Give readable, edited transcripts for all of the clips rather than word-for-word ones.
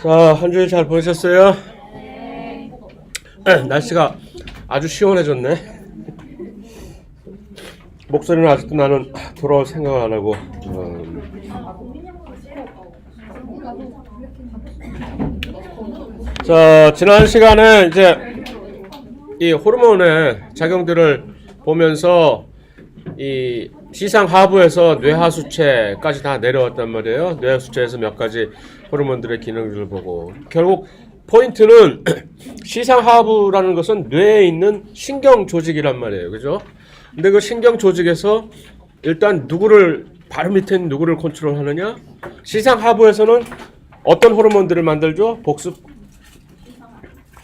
자, 한 주일 잘 보내셨어요? 날씨가 아주 시원해졌네. 목소리는 아직도 나는 돌아올 생각을 안 하고. 자, 지난 시간에 이제 이 호르몬의 작용들을 보면서 이 시상 하부에서 뇌하수체까지 다 내려왔단 말이에요. 뇌하수체에서 몇 가지 호르몬들의 기능들을 보고, 결국 포인트는 시상 하부라는 것은 뇌에 있는 신경 조직이란 말이에요. 그죠? 근데 그 신경 조직에서 일단 누구를, 바로 밑에 있는 누구를 컨트롤하느냐? 시상 하부에서는 어떤 호르몬들을 만들죠? 복습.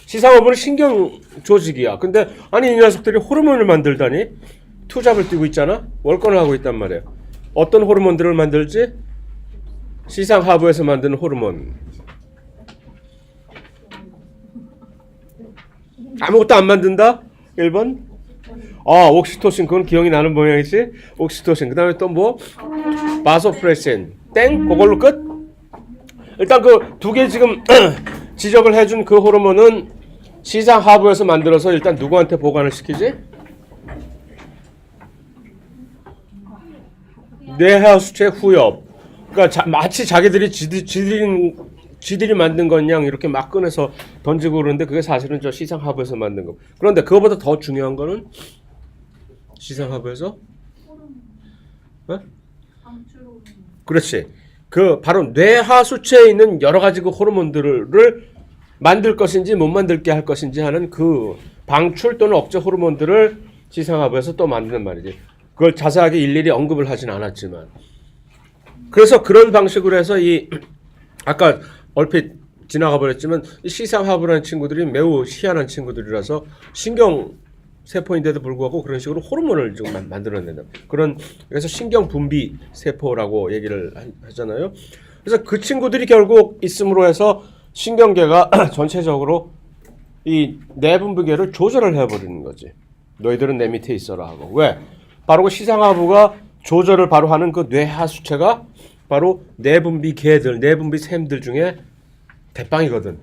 시상 하부는 신경 조직이야. 근데 아니 이 녀석들이 호르몬을 만들다니? 투잡을 뛰고 있잖아? 월권을 하고 있단 말이에요. 어떤 호르몬들을 만들지? 시상 하부에서 만드는 호르몬. 아무것도 안 만든다? 1번. 옥시토신. 그건 기억이 나는 모양이지? 옥시토신. 그 다음에 또 뭐? 바소프레신. 땡? 그걸로 끝? 일단 그 두 개 지금 지적을 해준 그 호르몬은 시상 하부에서 만들어서 일단 누구한테 보관을 시키지? 뇌하수체 후엽. 그러니까 마치 자기들이 지들이 만든 건 양 이렇게 막 꺼내서 던지고 그러는데 그게 사실은 저 시상 하부에서 만든 거. 그런데 그거보다 더 중요한 거는 시상 하부에서 그렇지. 그 바로 뇌하수체에 있는 여러 가지 그 호르몬들을 만들 것인지 못 만들게 할 것인지 하는 그 방출 또는 억제 호르몬들을 시상 하부에서 또 만드는 말이지. 그걸 자세하게 일일이 언급을 하진 않았지만, 그래서 그런 방식으로 해서 이 아까 얼핏 지나가 버렸지만 이 시상하부라는 친구들이 매우 희한한 친구들이라서 신경 세포인데도 불구하고 그런 식으로 호르몬을 좀 만들어낸다. 그래서 신경 분비 세포라고 얘기를 하잖아요. 그래서 그 친구들이 결국 있음으로 해서 신경계가 전체적으로 이 내분비계를 조절을 해버리는 거지. 너희들은 내 밑에 있어라 하고. 왜? 바로 그 시상하부가 조절을 바로 하는 그 뇌하수체가 바로 내분비계들, 내분비샘들 중에 대빵이거든.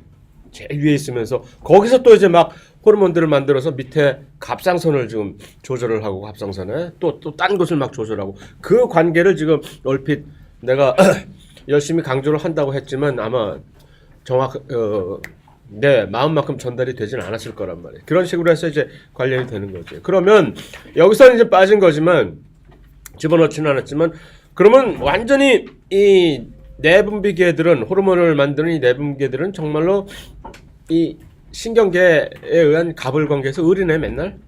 제일 위에 있으면서 거기서 또 이제 막 호르몬들을 만들어서 밑에 갑상선을 지금 조절을 하고, 갑상선에 또 딴 것을 막 조절하고, 그 관계를 지금 얼핏 내가 열심히 강조를 한다고 했지만 아마 내 마음만큼 전달이 되진 않았을 거란 말이에요. 그런 식으로 해서 이제 관련이 되는 거죠. 그러면 여기서는 이제 빠진 거지만, 집어넣지는 않았지만, 그러면 완전히 이 내분비계들은, 호르몬을 만드는 이 내분비계들은 정말로 이 신경계에 의한 갑을관계에서 을이네 맨날.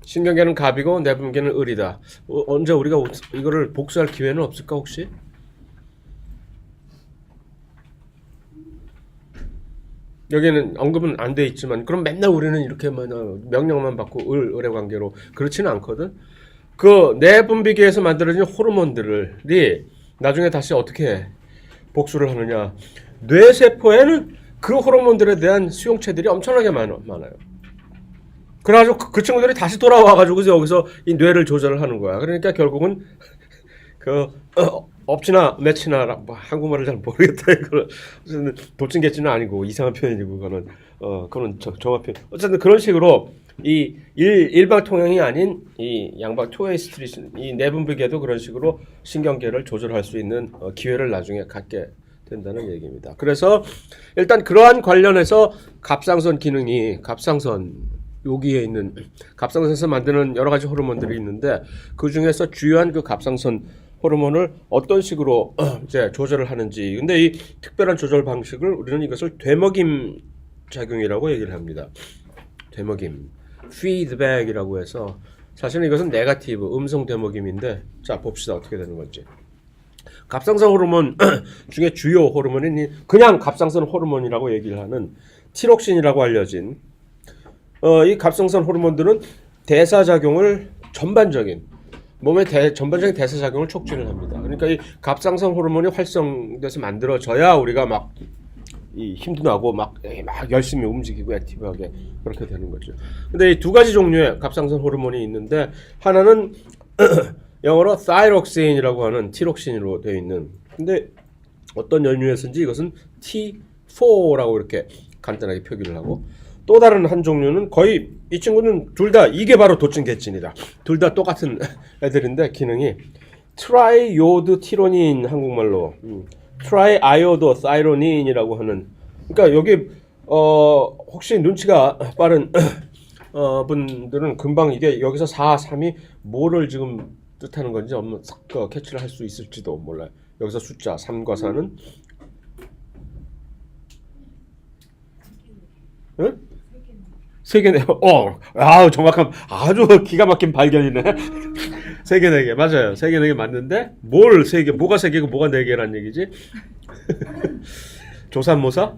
신경계는 갑이고 내분비계는 을이다. 언제 우리가 이거를 복수할 기회는 없을까 혹시? 여기는 언급은 안 돼 있지만, 그럼 맨날 우리는 이렇게 명령만 받고 을의 관계로, 그렇지는 않거든. 그 내분비계에서 만들어진 호르몬들이 나중에 다시 어떻게 복수를 하느냐. 뇌세포에는 그 호르몬들에 대한 수용체들이 엄청나게 많아요. 그래가지고 그 친구들이 다시 돌아와가지고 여기서 이 뇌를 조절을 하는 거야. 그러니까 결국은 업치나 매치나, 뭐 한국말을 잘 모르겠다. 이거는 도찐개찐은 아니고 이상한 표현이고, 그거는 정확 표현. 어쨌든 그런 식으로 이 일방 통행이 아닌 이 양방 투웨이 스트리트, 이 내분비계도 그런 식으로 신경계를 조절할 수 있는 기회를 나중에 갖게 된다는 얘기입니다. 그래서 일단 그러한 관련해서 갑상선 기능이, 갑상선 여기에 있는 갑상선에서 만드는 여러 가지 호르몬들이 있는데, 그 중에서 주요한 그 갑상선 호르몬을 어떤 식으로 이제 조절을 하는지. 근데 이 특별한 조절 방식을 우리는 이것을 되먹임 작용이라고 얘기를 합니다. 되먹임, feedback이라고 해서, 사실은 이것은 네거티브, 음성 되먹임인데, 자 봅시다 어떻게 되는 건지. 갑상선 호르몬 중에 주요 호르몬이 그냥 갑상선 호르몬이라고 얘기를 하는 티록신이라고 알려진 이 갑상선 호르몬들은 대사작용을 전반적인 몸의 전반적인 대사작용을 촉진을 합니다. 그러니까 이 갑상선 호르몬이 활성돼서 만들어져야 우리가 막 이 힘도 나고 막 열심히 움직이고 액티브하게 그렇게 되는 거죠. 근데 이 두 가지 종류의 갑상선 호르몬이 있는데, 하나는 영어로 타이록신이라고 하는 티록신으로 되어 있는, 근데 어떤 연유에서인지 이것은 T4라고 이렇게 간단하게 표기를 하고, 또 다른 한 종류는 거의 이 친구는 둘 다 이게 바로 도찐개찐이다. 둘 다 똑같은 애들인데 기능이 트라이오드 티로닌, 한국말로 트라이아요도 사이로닌이라고 하는, 그러니까 여기 혹시 눈치가 빠른 분들은 금방 이게 여기서 4, 3이 뭐를 지금 뜻하는 건지 캐치를 할 수 있을지도 몰라요. 여기서 숫자 3과 4는 응? 세 개네요. 정확한, 아주 기가 막힌 발견이네. 세 개, 네 개. 맞아요. 세 개, 네 개 맞는데, 뭘 세 개, 뭐가 세 개고 뭐가 네 개란 얘기지? 조산모사?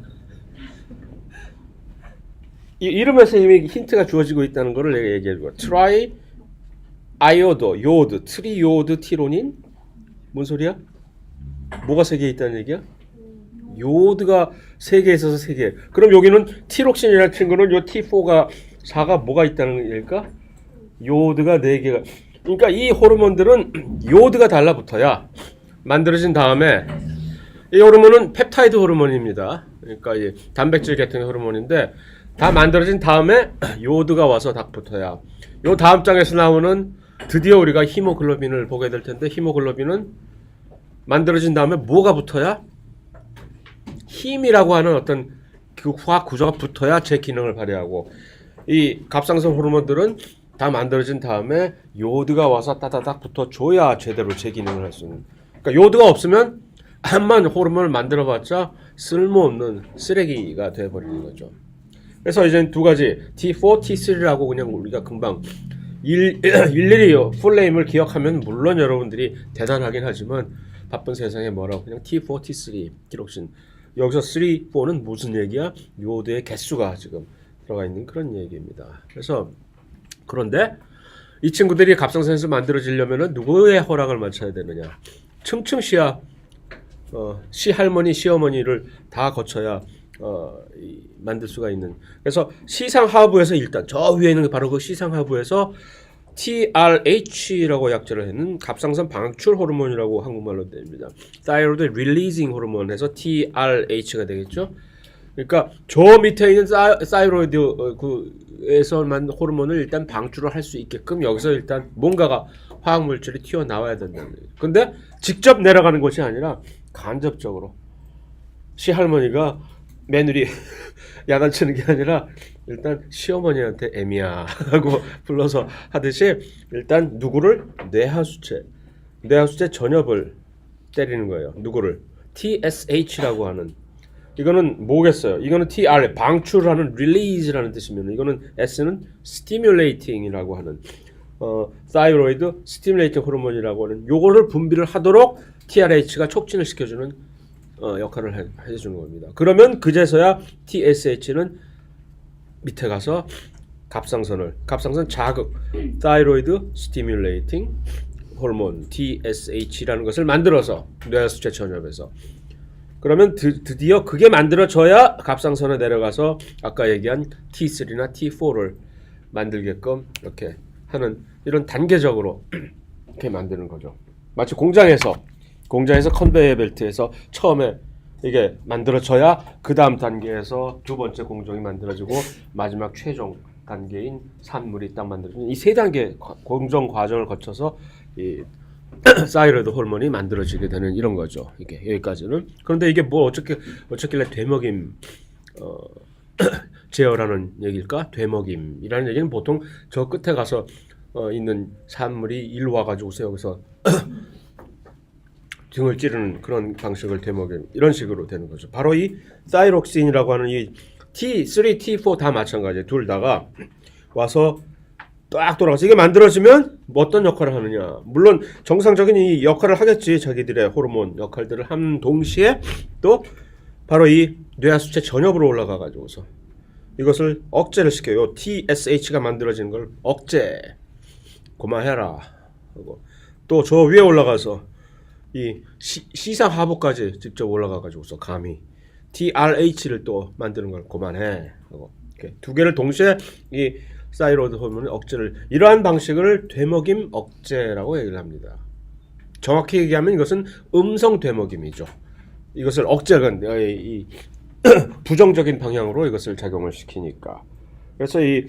이 이름에서 이미 힌트가 주어지고 있다는 거를 내가 얘기해주고. 트라이, 아이오도, 요드, 트리요드, 티로닌? 뭔 소리야? 뭐가 세 개 있다는 얘기야? 요드가 3개 있어서 3개. 그럼 여기는 티록신이라는 친구는 요 T4가 4가 뭐가 있다는 얘기일까? 요드가 4개가. 그러니까 이 호르몬들은 요드가 달라붙어야 만들어진 다음에, 이 호르몬은 펩타이드 호르몬입니다. 그러니까 이 단백질 계통의 호르몬인데 다 만들어진 다음에 요드가 와서 딱 붙어야. 요 다음 장에서 나오는 드디어 우리가 히모글로빈을 보게 될 텐데, 히모글로빈은 만들어진 다음에 뭐가 붙어야? 힘이라고 하는 어떤 그 화학 구조가 붙어야 제 기능을 발휘하고, 이 갑상선 호르몬들은 다 만들어진 다음에 요드가 와서 따다닥 붙어줘야 제대로 제 기능을 할 수 있는. 그러니까 요드가 없으면 암만 호르몬을 만들어봤자 쓸모없는 쓰레기가 돼버리는 거죠. 그래서 이제 두 가지 T4, T3라고 그냥 우리가 금방 일일이 풀네임을 기억하면 물론 여러분들이 대단하긴 하지만 바쁜 세상에 뭐라고 그냥 T4, T3 티록신. 여기서 3, 4는 무슨 얘기야? 요드의 개수가 지금 들어가 있는 그런 얘기입니다. 그래서 그런데 이 친구들이 갑상선에서 만들어지려면은 누구의 허락을 맞춰야 되느냐? 층층 시할머니, 시어머니를 다 거쳐야 만들 수가 있는. 그래서 시상하부에서 일단 저 위에 있는 게 바로 그 시상하부에서 TRH라고 약자를 했는 갑상선 방출 호르몬이라고 한국말로 됩니다. 타이로이드 릴리징 호르몬에서 TRH가 되겠죠. 그러니까 저 밑에 있는 사이로이드에서만 호르몬을 일단 방출을 할 수 있게끔 여기서 일단 뭔가가 화학 물질이 튀어나와야 된다는 거예요. 근데 직접 내려가는 것이 아니라 간접적으로 시할머니가 며느리 야단치는 게 아니라 일단 시어머니한테 애미야 하고 불러서 하듯이 일단 누구를 뇌하수체 전엽을 때리는 거예요. 누구를? TSH라고 하는, 이거는 뭐겠어요? 이거는 TR 방출하는 release라는 뜻이면, 이거는 S는 stimulating이라고 하는 타이로이드 스티뮬레이팅 호르몬이라고 하는 요거를 분비를 하도록 TRH가 촉진을 시켜주는 역할을 해주는 겁니다. 그러면 그제서야 TSH는 밑에 가서 갑상선 자극 타이로이드 스티뮬레이팅 호르몬 TSH라는 것을 만들어서 뇌하수체 전엽에서, 그러면 드디어 그게 만들어져야 갑상선에 내려가서 아까 얘기한 T3나 T4를 만들게끔 이렇게 하는, 이런 단계적으로 이렇게 만드는 거죠. 마치 공장에서 컨베이어 벨트에서 처음에 이게 만들어져야 그 다음 단계에서 두 번째 공정이 만들어지고 마지막 최종 단계인 산물이 딱 만들어지는 이 세 단계 공정 과정을 거쳐서 이 사이로이드 호르몬이 만들어지게 되는 이런 거죠. 이게 여기까지는. 그런데 이게 뭐 어쩌길래 되먹임 제어라는 얘기일까? 되먹임이라는 얘기는 보통 저 끝에 가서 있는 산물이 일로 와가지고서 여기서 등을 찌르는 그런 방식을 되먹임, 이런 식으로 되는 거죠. 바로 이 사이록신이라고 하는 이 T3, T4 다 마찬가지예요. 둘 다가 와서 딱 돌아가서 이게 만들어지면 어떤 역할을 하느냐. 물론 정상적인 이 역할을 하겠지. 자기들의 호르몬 역할들을 한 동시에 또 바로 이 뇌하수체 전엽으로 올라가 가지고서 이것을 억제를 시켜요. TSH가 만들어지는 걸 억제. 고마해라 하고, 또 저 위에 올라가서 이 시상 하부까지 직접 올라가 가지고서 감히 TRH를 또 만드는 걸 그만해 하고, 이렇게 두 개를 동시에 이 사이로이드 호르몬의 억제를, 이러한 방식을 되먹임 억제라고 얘기를 합니다. 정확히 얘기하면 이것은 음성 되먹임이죠. 이것을 억제하는 이 부정적인 방향으로 이것을 작용을 시키니까. 그래서 이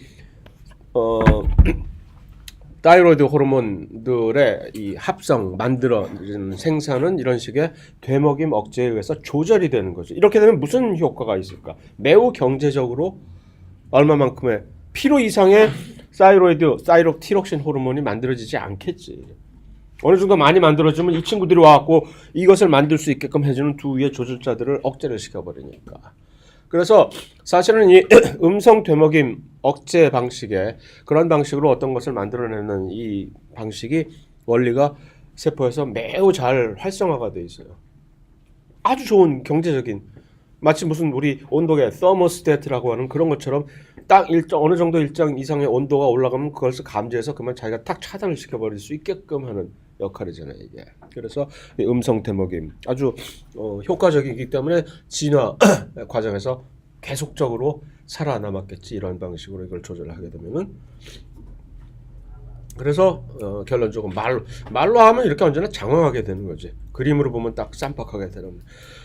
타이로이드 호르몬들의 이 합성, 만들어지는 생산은 이런 식의 되먹임 억제에 의해서 조절이 되는 거죠. 이렇게 되면 무슨 효과가 있을까? 매우 경제적으로 얼마만큼의 필요 이상의 타이록신 호르몬이 만들어지지 않겠지. 어느 정도 많이 만들어지면 이 친구들이 와갖고 이것을 만들 수 있게끔 해주는 두 위의 조절자들을 억제를 시켜버리니까. 그래서 사실은 이 음성 되먹임 억제 방식에 그런 방식으로 어떤 것을 만들어내는 이 방식이 원리가 세포에서 매우 잘 활성화가 돼 있어요. 아주 좋은 경제적인, 마치 무슨 우리 온도계 서머스태트라고 하는 그런 것처럼 딱 어느 정도 일정 이상의 온도가 올라가면 그것을 감지해서 그만 자기가 딱 차단을 시켜버릴 수 있게끔 하는 역할이잖아요, 이게. 그래서 이 음성 되먹임 아주 효과적이기 때문에 진화 과정에서 계속적으로 살아남았겠지, 이런 방식으로 이걸 조절하게 되면은. 그래서 결론적으로 말로 하면 이렇게 언제나 장황하게 되는 거지. 그림으로 보면 딱 쌈박하게 되는.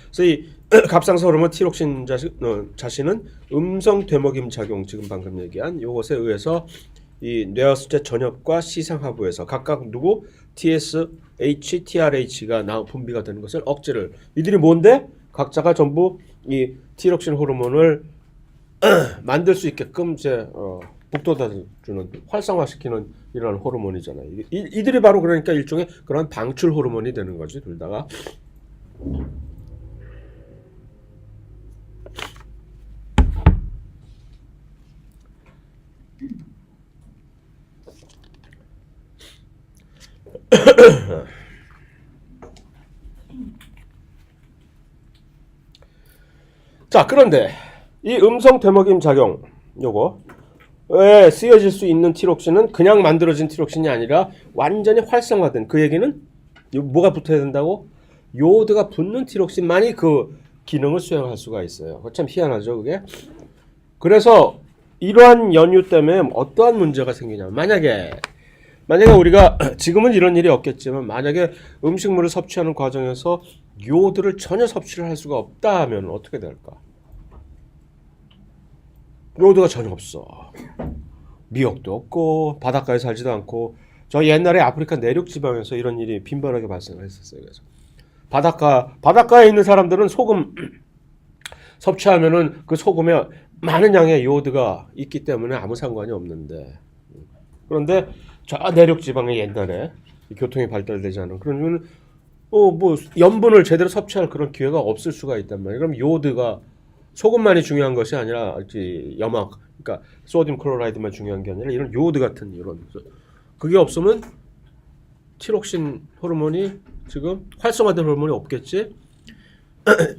그래서 이 갑상선 호르몬 티록신 자신은 음성 되먹임 작용, 지금 방금 얘기한 이것에 의해서 이 뇌하수체 전엽과 시상하부에서 각각 누구 TSH, TRH가 분비가 되는 것을 억제를, 이들이 뭔데? 각자가 전부 이 티록신 호르몬을 만들 수 있게끔 이제 북돋아주는, 활성화시키는 이런 호르몬이잖아요. 이들이 바로 그러니까 일종의 그런 방출 호르몬이 되는 거지, 둘 다가. 자, 그런데 이 음성 되먹임 작용 요거에 쓰여질 수 있는 티록신은 그냥 만들어진 티록신이 아니라 완전히 활성화된, 그 얘기는 뭐가 붙어야 된다고? 요오드가 붙는 티록신만이 그 기능을 수행할 수가 있어요. 참 희한하죠, 그게. 그래서 이러한 연유 때문에 어떠한 문제가 생기냐면, 만약에 우리가 지금은 이런 일이 없겠지만 만약에 음식물을 섭취하는 과정에서 요오드를 전혀 섭취를 할 수가 없다 하면 어떻게 될까? 요오드가 전혀 없어. 미역도 없고 바닷가에 살지도 않고. 저 옛날에 아프리카 내륙 지방에서 이런 일이 빈번하게 발생했었어요. 그래서 바닷가에 있는 사람들은 소금 섭취하면은 그 소금에 많은 양의 요오드가 있기 때문에 아무 상관이 없는데, 그런데 저 내륙 지방에 옛날에 교통이 발달되지 않은 그런 이유는 뭐 염분을 제대로 섭취할 그런 기회가 없을 수가 있단 말이에요. 그럼 요오드가 소금만이 중요한 것이 아니라 염화, 그러니까 소디움 클로라이드만 중요한 게 아니라 이런 요오드 같은 이런, 그게 없으면 티록신 호르몬이 지금 활성화된 호르몬이 없겠지.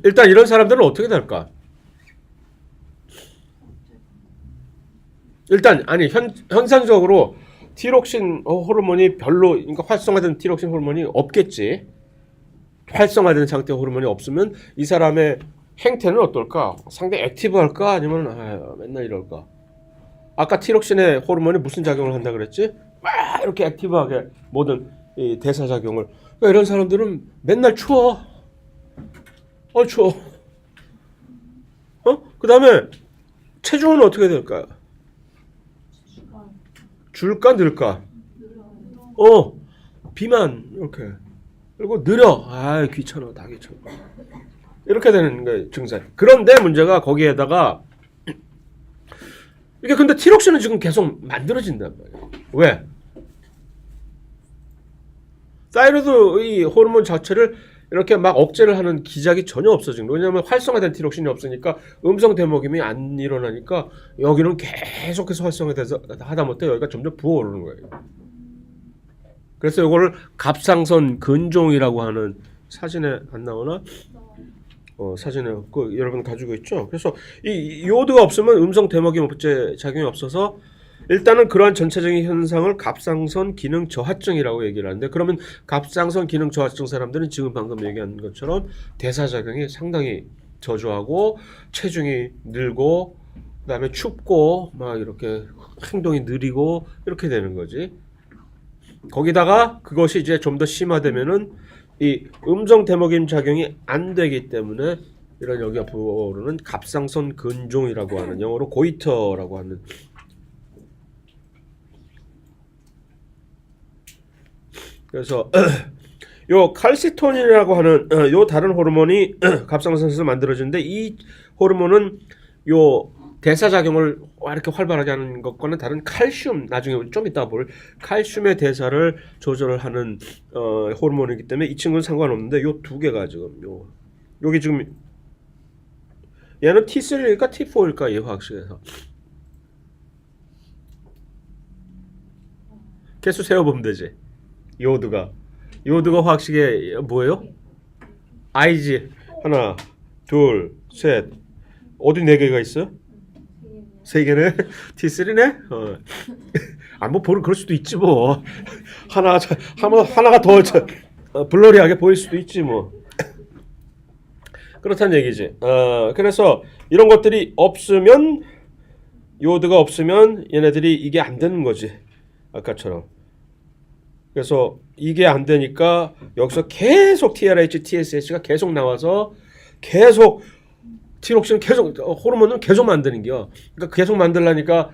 일단 이런 사람들은 어떻게 될까? 일단 아니 현상적으로 티록신 호르몬이 별로, 그러니까 활성화된 티록신 호르몬이 없겠지. 활성화된 상태 호르몬이 없으면 이 사람의 행태는 어떨까? 상당히 액티브할까? 아니면 맨날 이럴까? 아까 티록신의 호르몬이 무슨 작용을 한다 그랬지? 막 이렇게 액티브하게 모든 이 대사작용을. 그러니까 이런 사람들은 맨날 추워. 추워. 그 다음에 체중은 어떻게 될까요? 줄까 늘까? 비만 이렇게. 그리고 느려. 귀찮아. 다 귀찮아. 이렇게 되는 게 증상. 그런데 문제가 거기에다가 이게, 근데 티록신은 지금 계속 만들어진단 말이에요. 왜? 타이로이드 이 호르몬 자체를 이렇게 막 억제를 하는 기작이 전혀 없어진 거예요. 왜냐하면 활성화된 티록신이 없으니까 음성 되먹임이 안 일어나니까 여기는 계속해서 활성화돼서 하다못해 여기가 점점 부어오르는 거예요. 그래서 이거를 갑상선 근종이라고 하는, 사진에 안 나오나? 사진에 여러분 가지고 있죠. 그래서 이 요오드가 없으면 음성 되먹임 억제 작용이 없어서 일단은 그러한 전체적인 현상을 갑상선 기능 저하증이라고 얘기를 하는데, 그러면 갑상선 기능 저하증 사람들은 지금 방금 얘기한 것처럼 대사작용이 상당히 저조하고 체중이 늘고 그다음에 춥고 막 이렇게 행동이 느리고 이렇게 되는 거지. 거기다가 그것이 이제 좀 더 심화되면은 이 음성 대먹임 작용이 안 되기 때문에 이런 여기가 부르는 갑상선 근종이라고 하는 영어로 고이터라고 하는 그래서 요 칼시토닌이라고 하는 요 다른 호르몬이 갑상선에서 만들어지는데 이 호르몬은 요 대사 작용을 이렇게 활발하게 하는 것과는 다른 칼슘 나중에 좀 이따 볼 칼슘의 대사를 조절하는 호르몬이기 때문에 이 친구는 상관없는데 요 두 개가 지금 여기 지금 얘는 T3일까 T4일까 이 화학식에서 개수 세어보면 되지. 요오드가 화학식에 뭐예요? I지. 하나 둘 셋 어디 네 개가 있어요? 세 개네? T3네? 뭐 보는 그럴 수도 있지 뭐. 하나가 더 블러리하게 보일 수도 있지 뭐. 그렇다는 얘기지. 그래서 이런 것들이 없으면 요오드가 없으면 얘네들이 이게 안 되는 거지. 아까처럼. 그래서 이게 안 되니까 여기서 계속 TRH, TSH가 계속 나와서 계속 티록신 계속 호르몬은 계속 만드는 겨. 그러니까 계속 만들려니까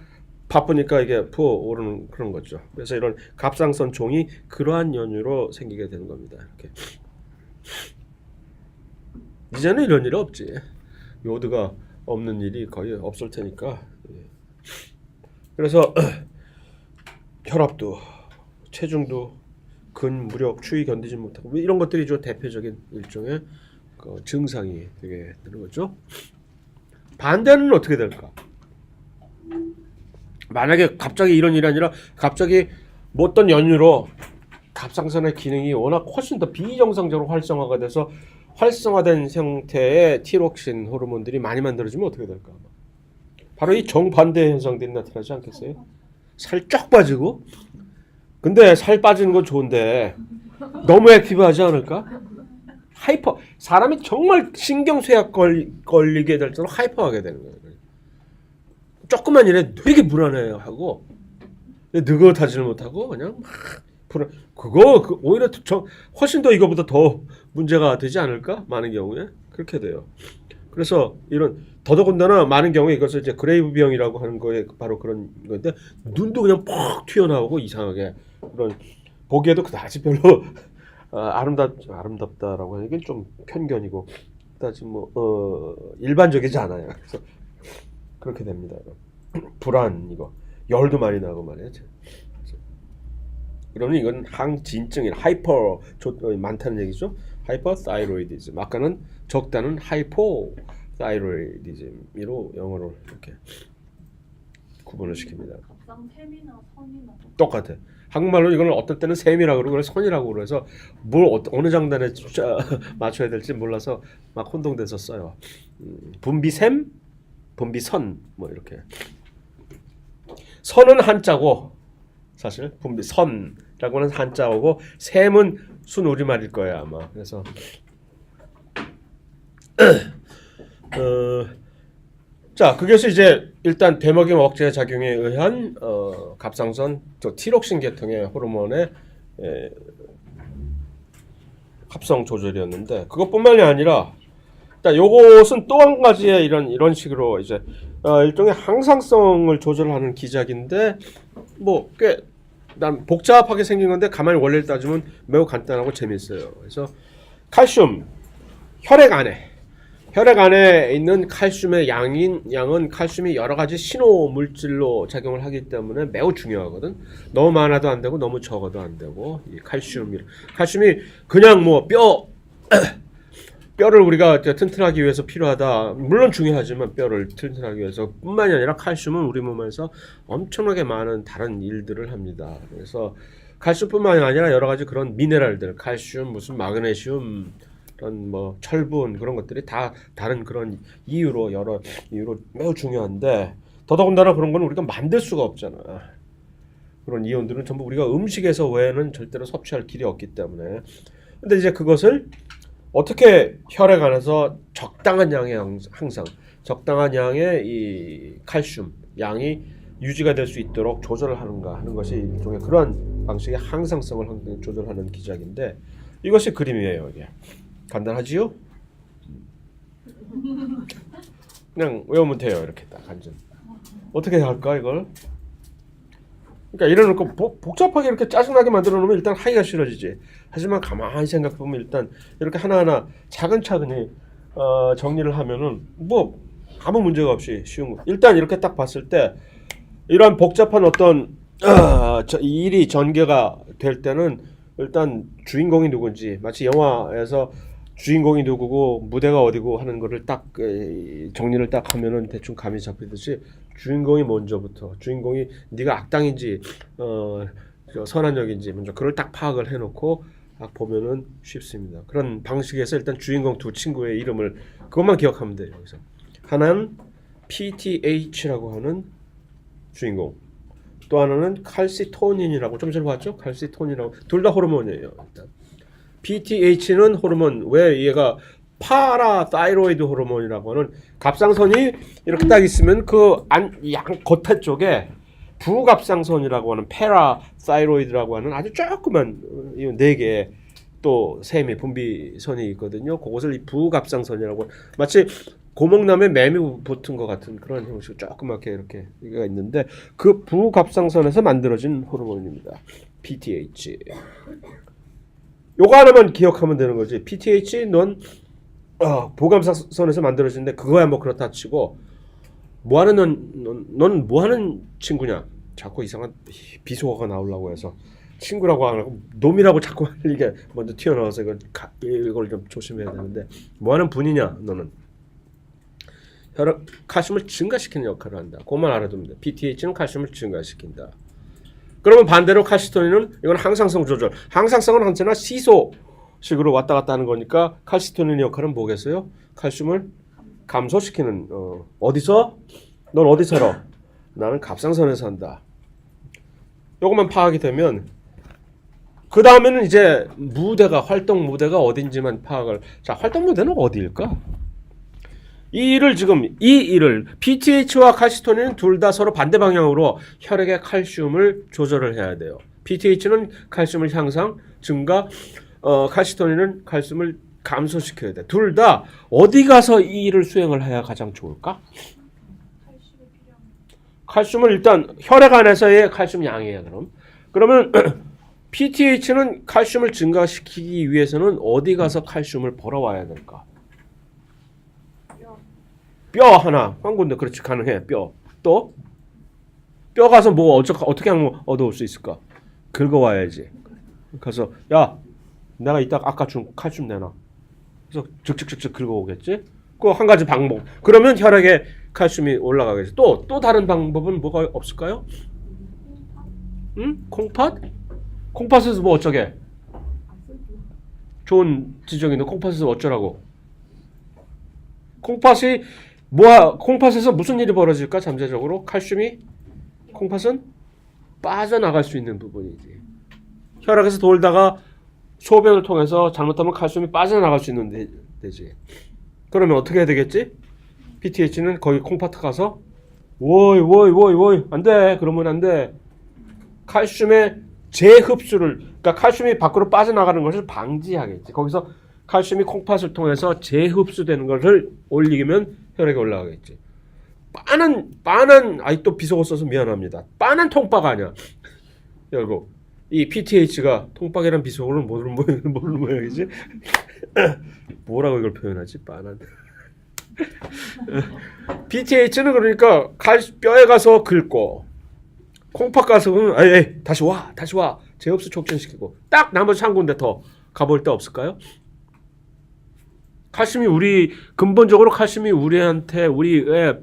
바쁘니까 이게 부어오르는 그런 거죠. 그래서 이런 갑상선 종이 그러한 연유로 생기게 되는 겁니다. 이렇게. 이제는 이런 일이 없지. 요오드가 없는 일이 거의 없을 테니까. 그래서 혈압도, 체중도, 근무력, 추위 견디지 못하고 이런 것들이 좀 대표적인 일종의 증상이 되게 되는 거죠. 반대는 어떻게 될까? 만약에 갑자기 이런 일이 아니라 갑자기 뭐 어떤 연유로 갑상선의 기능이 워낙 훨씬 더 비정상적으로 활성화가 돼서 활성화된 형태의 티록신 호르몬들이 많이 만들어지면 어떻게 될까? 바로 이 정반대 현상들이 나타나지 않겠어요? 살 쫙 빠지고 근데 살 빠지는 건 좋은데 너무 액티브하지 않을까? 사람이 정말 신경쇠약 걸리게 될 정도로 하이퍼하게 되는 거예요. 조금만 일에 되게 불안해하고 느긋하지를 못하고 그냥 막 불안. 그거 오히려 훨씬 더 이거보다 더 문제가 되지 않을까? 많은 경우에 그렇게 돼요. 그래서 이런 더더군다나 많은 경우에 이것을 이제 그레이브병이라고 하는 거에 바로 그런 건데 눈도 그냥 퍽 튀어나오고 이상하게 그런 보기에도 그다지 별로 아름답다라고 하는 게 좀 편견이고 그다지 일반적이지 않아요. 그래서 그렇게 됩니다. 불안 이거 열도 많이 나고 말이야. 그러면 이건 항진증인 하이퍼 많다는 얘기죠. 하이퍼타이로이디즘. 아까는 적다는 하이포타이로이디즘으로 영어로 이렇게 구분을 시킵니다. 갑상샘이나 선이나 똑같아. 한국말로 이걸 어떤 때는 셈이라고 그러고 선이라고 그래서 뭘 어느 장단에 맞춰야 될지 몰라서 막 혼동돼서 써요. 분비샘, 분비선 뭐 이렇게. 선은 한자고 사실 분비선라고 하는 한자어고 샘은 순우리말일 거야 아마. 그래서 자, 그것이 이제 일단 대먹임 억제 작용에 의한 갑상선 티록신 계통의 호르몬의 합성 조절이었는데 그것뿐만이 아니라 요것은 또 한 가지의 이런 식으로 이제 일종의 항상성을 조절하는 기작인데 뭐 꽤 난 복잡하게 생긴 건데 가만히 원리를 따지면 매우 간단하고 재밌어요. 그래서 칼슘 혈액 안에 있는 칼슘의 양은 칼슘이 여러 가지 신호 물질로 작용을 하기 때문에 매우 중요하거든. 너무 많아도 안 되고 너무 적어도 안 되고 이 칼슘이 그냥 뭐 뼈를 우리가 튼튼하기 위해서 필요하다. 물론 중요하지만 뼈를 튼튼하기 위해서 뿐만이 아니라 칼슘은 우리 몸에서 엄청나게 많은 다른 일들을 합니다. 그래서 칼슘뿐만이 아니라 여러 가지 그런 미네랄들, 칼슘, 무슨 마그네슘, 그런 뭐 철분 그런 것들이 다 다른 그런 여러 이유로 매우 중요한데 더더군다나 그런 건 우리가 만들 수가 없잖아. 그런 이온들은 전부 우리가 음식에서 외에는 절대로 섭취할 길이 없기 때문에. 근데 이제 그것을 어떻게 혈액 안에서 적당한 양의 항상 적당한 양의 이 칼슘 양이 유지가 될 수 있도록 조절을 하는가 하는 것이 일종의 그러한 방식의 항상성을 조절하는 기작인데 이것이 그림이에요. 이게 간단하지요? 그냥 외우면 돼요. 이렇게 딱 간전. 어떻게 할까 이걸? 그러니까 이래놓고 복잡하게 이렇게 짜증나게 만들어 놓으면 일단 하기가 싫어지지. 하지만 가만히 생각해 보면 일단 이렇게 하나하나 차근차근히 정리를 하면은 뭐 아무 문제가 없이 쉬운 거. 일단 이렇게 딱 봤을 때 이런 복잡한 어떤 일이 전개가 될 때는 일단 주인공이 누군지, 마치 영화에서 주인공이 누구고 무대가 어디고 하는 거를 딱 정리를 딱 하면은 대충 감이 잡히듯이 주인공이 먼저부터, 주인공이 네가 악당인지 선한 역인지 먼저 그걸 딱 파악을 해놓고 딱 보면은 쉽습니다. 그런 방식에서 일단 주인공 두 친구의 이름을 그것만 기억하면 돼요. 여기서 하나는 PTH라고 하는 주인공, 또 하나는 칼시토닌이라고 좀 전에 봤죠? 칼시토닌이라고 둘 다 호르몬이에요. 일단 PTH는 호르몬, 왜 얘가 파라타이로이드 호르몬이라고 하는 갑상선이 이렇게 딱 있으면 그 양 겉에 쪽에 부갑상선이라고 하는 파라타이로이드라고 하는 아주 조그만 네 개의 또 샘이 분비선이 있거든요. 그것을 이 부갑상선이라고, 마치 고목남에 매미 붙은 것 같은 그런 형식 조그맣게 이렇게 이가 있는데 그 부갑상선에서 만들어진 호르몬입니다. PTH. 요거 하나만 기억하면 되는 거지. PTH 넌 부갑상선에서 만들어진데 그거야 뭐 그렇다 치고 뭐하는 넌 뭐하는 친구냐? 자꾸 이상한 비속어가 나오려고 해서 친구라고 하고 놈이라고 자꾸 이게 먼저 튀어나와서 이걸 좀 조심해야 되는데 뭐하는 분이냐? 너는 혈액 칼슘을 증가시키는 역할을 한다. 그것만 알아두면 돼. PTH는 칼슘을 증가시킨다. 그러면 반대로 칼시토닌은 이건 항상성 조절. 항상성은 언제나 시소식으로 왔다 갔다 하는 거니까 칼시토닌의 역할은 뭐겠어요? 칼슘을 감소시키는 어디서? 넌 어디 살아? 나는 갑상선에서 산다. 요것만 파악이 되면 그 다음에는 이제 활동 무대가 어딘지만 파악을. 자, 활동 무대는 어디일까? 이 일을 PTH와 칼시토닌은 둘 다 서로 반대 방향으로 혈액의 칼슘을 조절을 해야 돼요. PTH는 칼슘을 향상, 증가, 칼시토닌은 칼슘을 감소시켜야 돼. 둘 다 어디 가서 이 일을 수행을 해야 가장 좋을까? 칼슘이 필요합니다. 칼슘을 일단 혈액 안에서의 칼슘 양이에요. 그러면 PTH는 칼슘을 증가시키기 위해서는 어디 가서 칼슘을 벌어와야 될까? 뼈 하나 한 군데. 그렇지, 가능해. 뼈. 또 뼈 가서 뭐 어떻게 하면 얻어올 수 있을까? 긁어와야지. 그래서 야, 내가 이따 아까 준 칼슘 내놔. 그래서 즉즉 긁어오겠지. 그 한 가지 방법. 그러면 혈액에 칼슘이 올라가겠지. 또 다른 방법은 뭐가 없을까요? 응? 콩팥? 콩팥에서 뭐 어쩌게? 좋은 지적인데 콩팥에서 어쩌라고? 콩팥에서 무슨 일이 벌어질까? 잠재적으로 칼슘이, 콩팥은 빠져나갈 수 있는 부분이지. 혈액에서 돌다가 소변을 통해서 잘못하면 칼슘이 빠져나갈 수 있는 데지. 그러면 어떻게 해야 되겠지? PTH는 거기 콩팥 가서 워이 안 돼. 그러면 안 돼. 칼슘의 재흡수를, 그러니까 칼슘이 밖으로 빠져나가는 것을 방지하겠지. 거기서 칼슘이 콩팥을 통해서 재흡수되는 것을 올리면 혈액에 올라가겠지. 빤한 또 비속어 써서 미안합니다. 빤한 통빠가 아니야. 결국 이 PTH가 통박이란 비속어는 모르는 모양이지. 뭐라고 이걸 표현하지? 빤한. PTH는 그러니까 뼈에 가서 긁고 콩팥 가서 다시 와 재흡수 촉진시키고 딱 나머지 한 군데 더 가볼 데 없을까요? 근본적으로 칼슘이 우리한테 우리의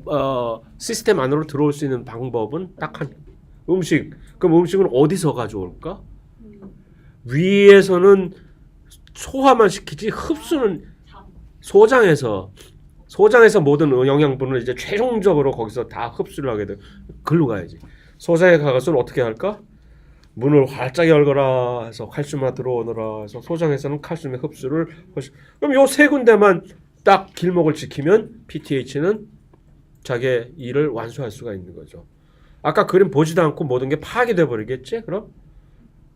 시스템 안으로 들어올 수 있는 방법은 딱 한 음식. 그럼 음식은 어디서 가져올까? 위에서는 소화만 시키지 흡수는 소장에서 모든 영양분을 이제 최종적으로 거기서 다 흡수를 하게 돼. 글로 가야지. 소장에 가서는 어떻게 할까? 문을 활짝 열거라 해서 칼슘만 들어오너라 해서 소장에서는 칼슘의 흡수를. 그럼 요 세 군데만 딱 길목을 지키면 PTH는 자기의 일을 완수할 수가 있는 거죠. 아까 그림 보지도 않고 모든 게 파악이 돼버리겠지? 그럼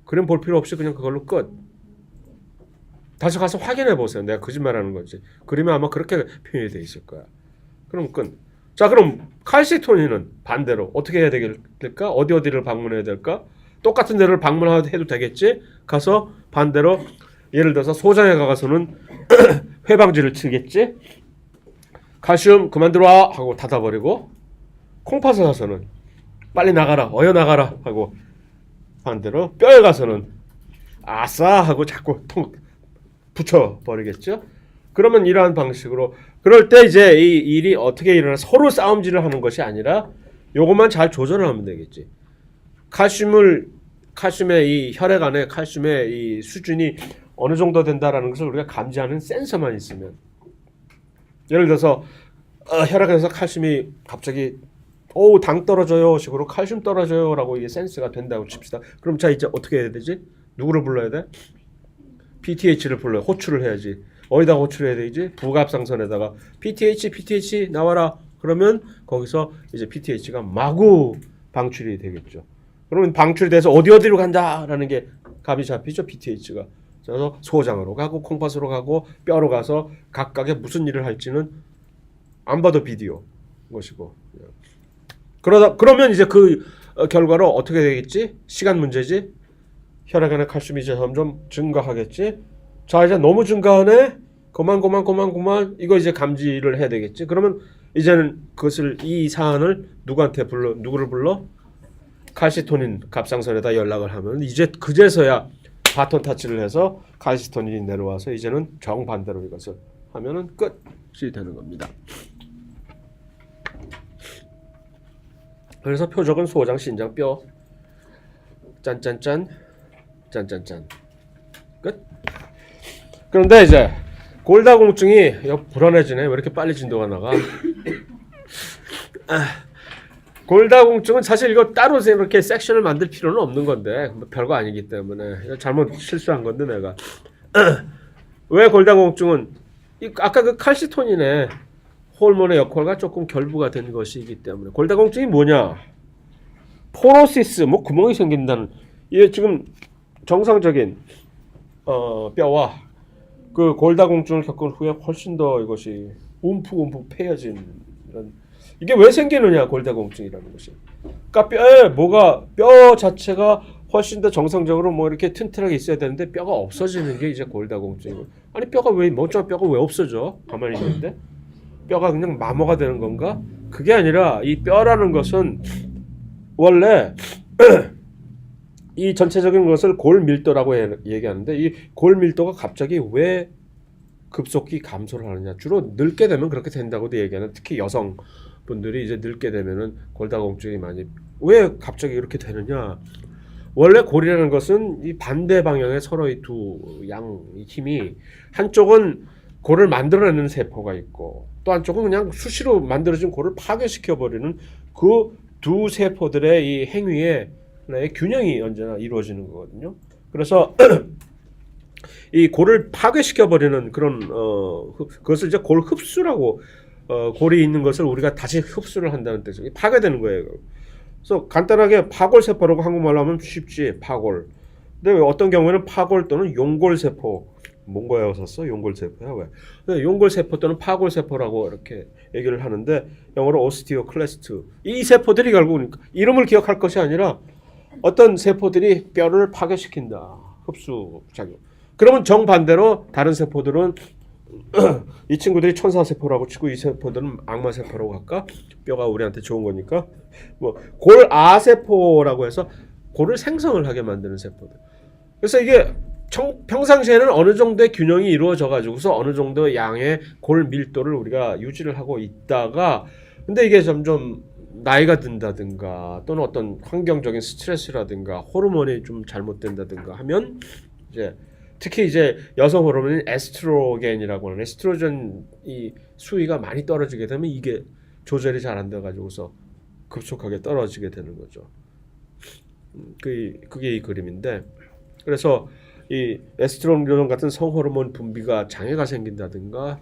그림 볼 필요 없이 그냥 그걸로 끝. 다시 가서 확인해 보세요. 내가 거짓말하는 거지. 그러면 아마 그렇게 표현이 돼 있을 거야. 그럼 자, 그럼 칼시토닌은 반대로 어떻게 해야 될까? 어디를 방문해야 될까? 똑같은 데를 방문해도 되겠지? 가서 반대로 예를 들어서 소장에 가서는 회방지를 치겠지? 칼슘 그만 들어와 하고 닫아버리고, 콩팥에 가서는 빨리 나가라, 어여 나가라 하고 반대로 뼈에 가서는 아싸 하고 자꾸 붙여버리겠죠? 그러면 이러한 방식으로, 그럴 때 이제 이 일이 어떻게 일어나, 서로 싸움질을 하는 것이 아니라 요것만 잘 조절을 하면 되겠지. 칼슘의 이 혈액 안에 칼슘의 이 수준이 어느 정도 된다라는 것을 우리가 감지하는 센서만 있으면, 예를 들어서 혈액에서 칼슘이 갑자기 당 떨어져요 식으로 칼슘 떨어져요 라고 이게 센스가 된다고 칩시다. 그럼 자, 이제 어떻게 해야 되지? 누구를 불러야 돼? PTH를 불러요. 호출을 해야지. 어디다가 호출해야 되지? 부갑상선에다가 PTH 나와라. 그러면 거기서 이제 PTH가 마구 방출이 되겠죠. 그러면 방출이 돼서 어디로 간다라는 게 감이 잡히죠. PTH가. 그래서 소장으로 가고 콩팥으로 가고 뼈로 가서 각각의 무슨 일을 할지는 안 봐도 비디오 것이고. 그러면 이제 그 결과로 어떻게 되겠지? 시간 문제지. 혈액 안에 칼슘이 이제 점점 증가하겠지. 자, 이제 너무 증가하네. 그만 이거 이제 감지를 해야 되겠지. 그러면 이제는 이 사안을 누구를 불러? 칼시토닌 갑상선에다 연락을 하면 이제 그제서야 바톤 타치를 해서 칼시토닌이 내려와서 이제는 정반대로 이것을 하면은 끝이 되는 겁니다. 그래서 표적은 소장, 신장, 뼈. 짠짠짠 끝. 그런데 이제 골다공증이 불안해지네. 왜 이렇게 빨리 진도가 나가? 골다공증은 사실 이거 따로 이렇게 섹션을 만들 필요는 없는 건데, 별거 아니기 때문에 잘못 실수한 건데 내가. 왜 골다공증은 아까 그 칼시토닌의 호르몬의 역할과 조금 결부가 된 것이기 때문에. 골다공증이 뭐냐? 포로시스, 구멍이 생긴다는, 이게 지금 정상적인 뼈와 그 골다공증을 겪은 후에 훨씬 더 이것이 움푹움푹 패여진 이런, 이게 왜 생기느냐? 골다공증이라는 것이. 그러니까 뼈 자체가 훨씬 더 정상적으로 이렇게 튼튼하게 있어야 되는데 뼈가 없어지는 게 이제 골다공증이고. 아니 멀쩡한 뼈가 왜 없어져? 가만히 있는데 뼈가 그냥 마모가 되는 건가? 그게 아니라 이 뼈라는 것은 원래 이 전체적인 것을 골밀도라고 얘기하는데, 이 골밀도가 갑자기 왜 급속히 감소를 하느냐? 주로 늙게 되면 그렇게 된다고도 얘기하는, 특히 여성분들이 이제 늙게 되면은 골다공증이 많이, 왜 갑자기 이렇게 되느냐? 원래 골이라는 것은 이 반대 방향에 서로 이 두 양의 힘이, 한쪽은 골을 만들어내는 세포가 있고 또 한쪽은 그냥 수시로 만들어진 골을 파괴시켜 버리는 그 두 세포들의 이 행위에 하나의 균형이 언제나 이루어지는 거거든요. 그래서 이 골을 파괴시켜 버리는 그런 그것을 이제 골 흡수라고, 골이 있는 것을 우리가 다시 흡수를 한다는 뜻이에요. 파괴되는 거예요. 그래서 간단하게 파골 세포라고 한국말로 하면 쉽지, 파골. 근데 어떤 경우에는 파골 또는 용골 세포, 뭔가요 썼어? 용골 세포야 왜? 용골 세포 또는 파골 세포라고 이렇게 얘기를 하는데, 영어로 오스티오클레스트. 이 세포들이 결국 이름을 기억할 것이 아니라 어떤 세포들이 뼈를 파괴시킨다. 흡수 작용. 그러면 정반대로 다른 세포들은 이 친구들이 천사세포라고 치고 이 세포들은 악마세포라고 할까? 뼈가 우리한테 좋은 거니까. 골아세포라고 해서 골을 생성을 하게 만드는 세포들. 그래서 이게 평상시에는 어느 정도의 균형이 이루어져 가지고서 어느 정도의 양의 골 밀도를 우리가 유지를 하고 있다가, 근데 이게 점점 나이가 든다든가 또는 어떤 환경적인 스트레스라든가 호르몬이 좀 잘못된다든가 하면, 이제 특히 이제 여성 호르몬인 에스트로겐이라고 하는 에스트로겐 이 수위가 많이 떨어지게 되면 이게 조절이 잘 안 돼 가지고서 급속하게 떨어지게 되는 거죠. 그게 이 그림인데, 그래서 이 에스트로겐 같은 성호르몬 분비가 장애가 생긴다든가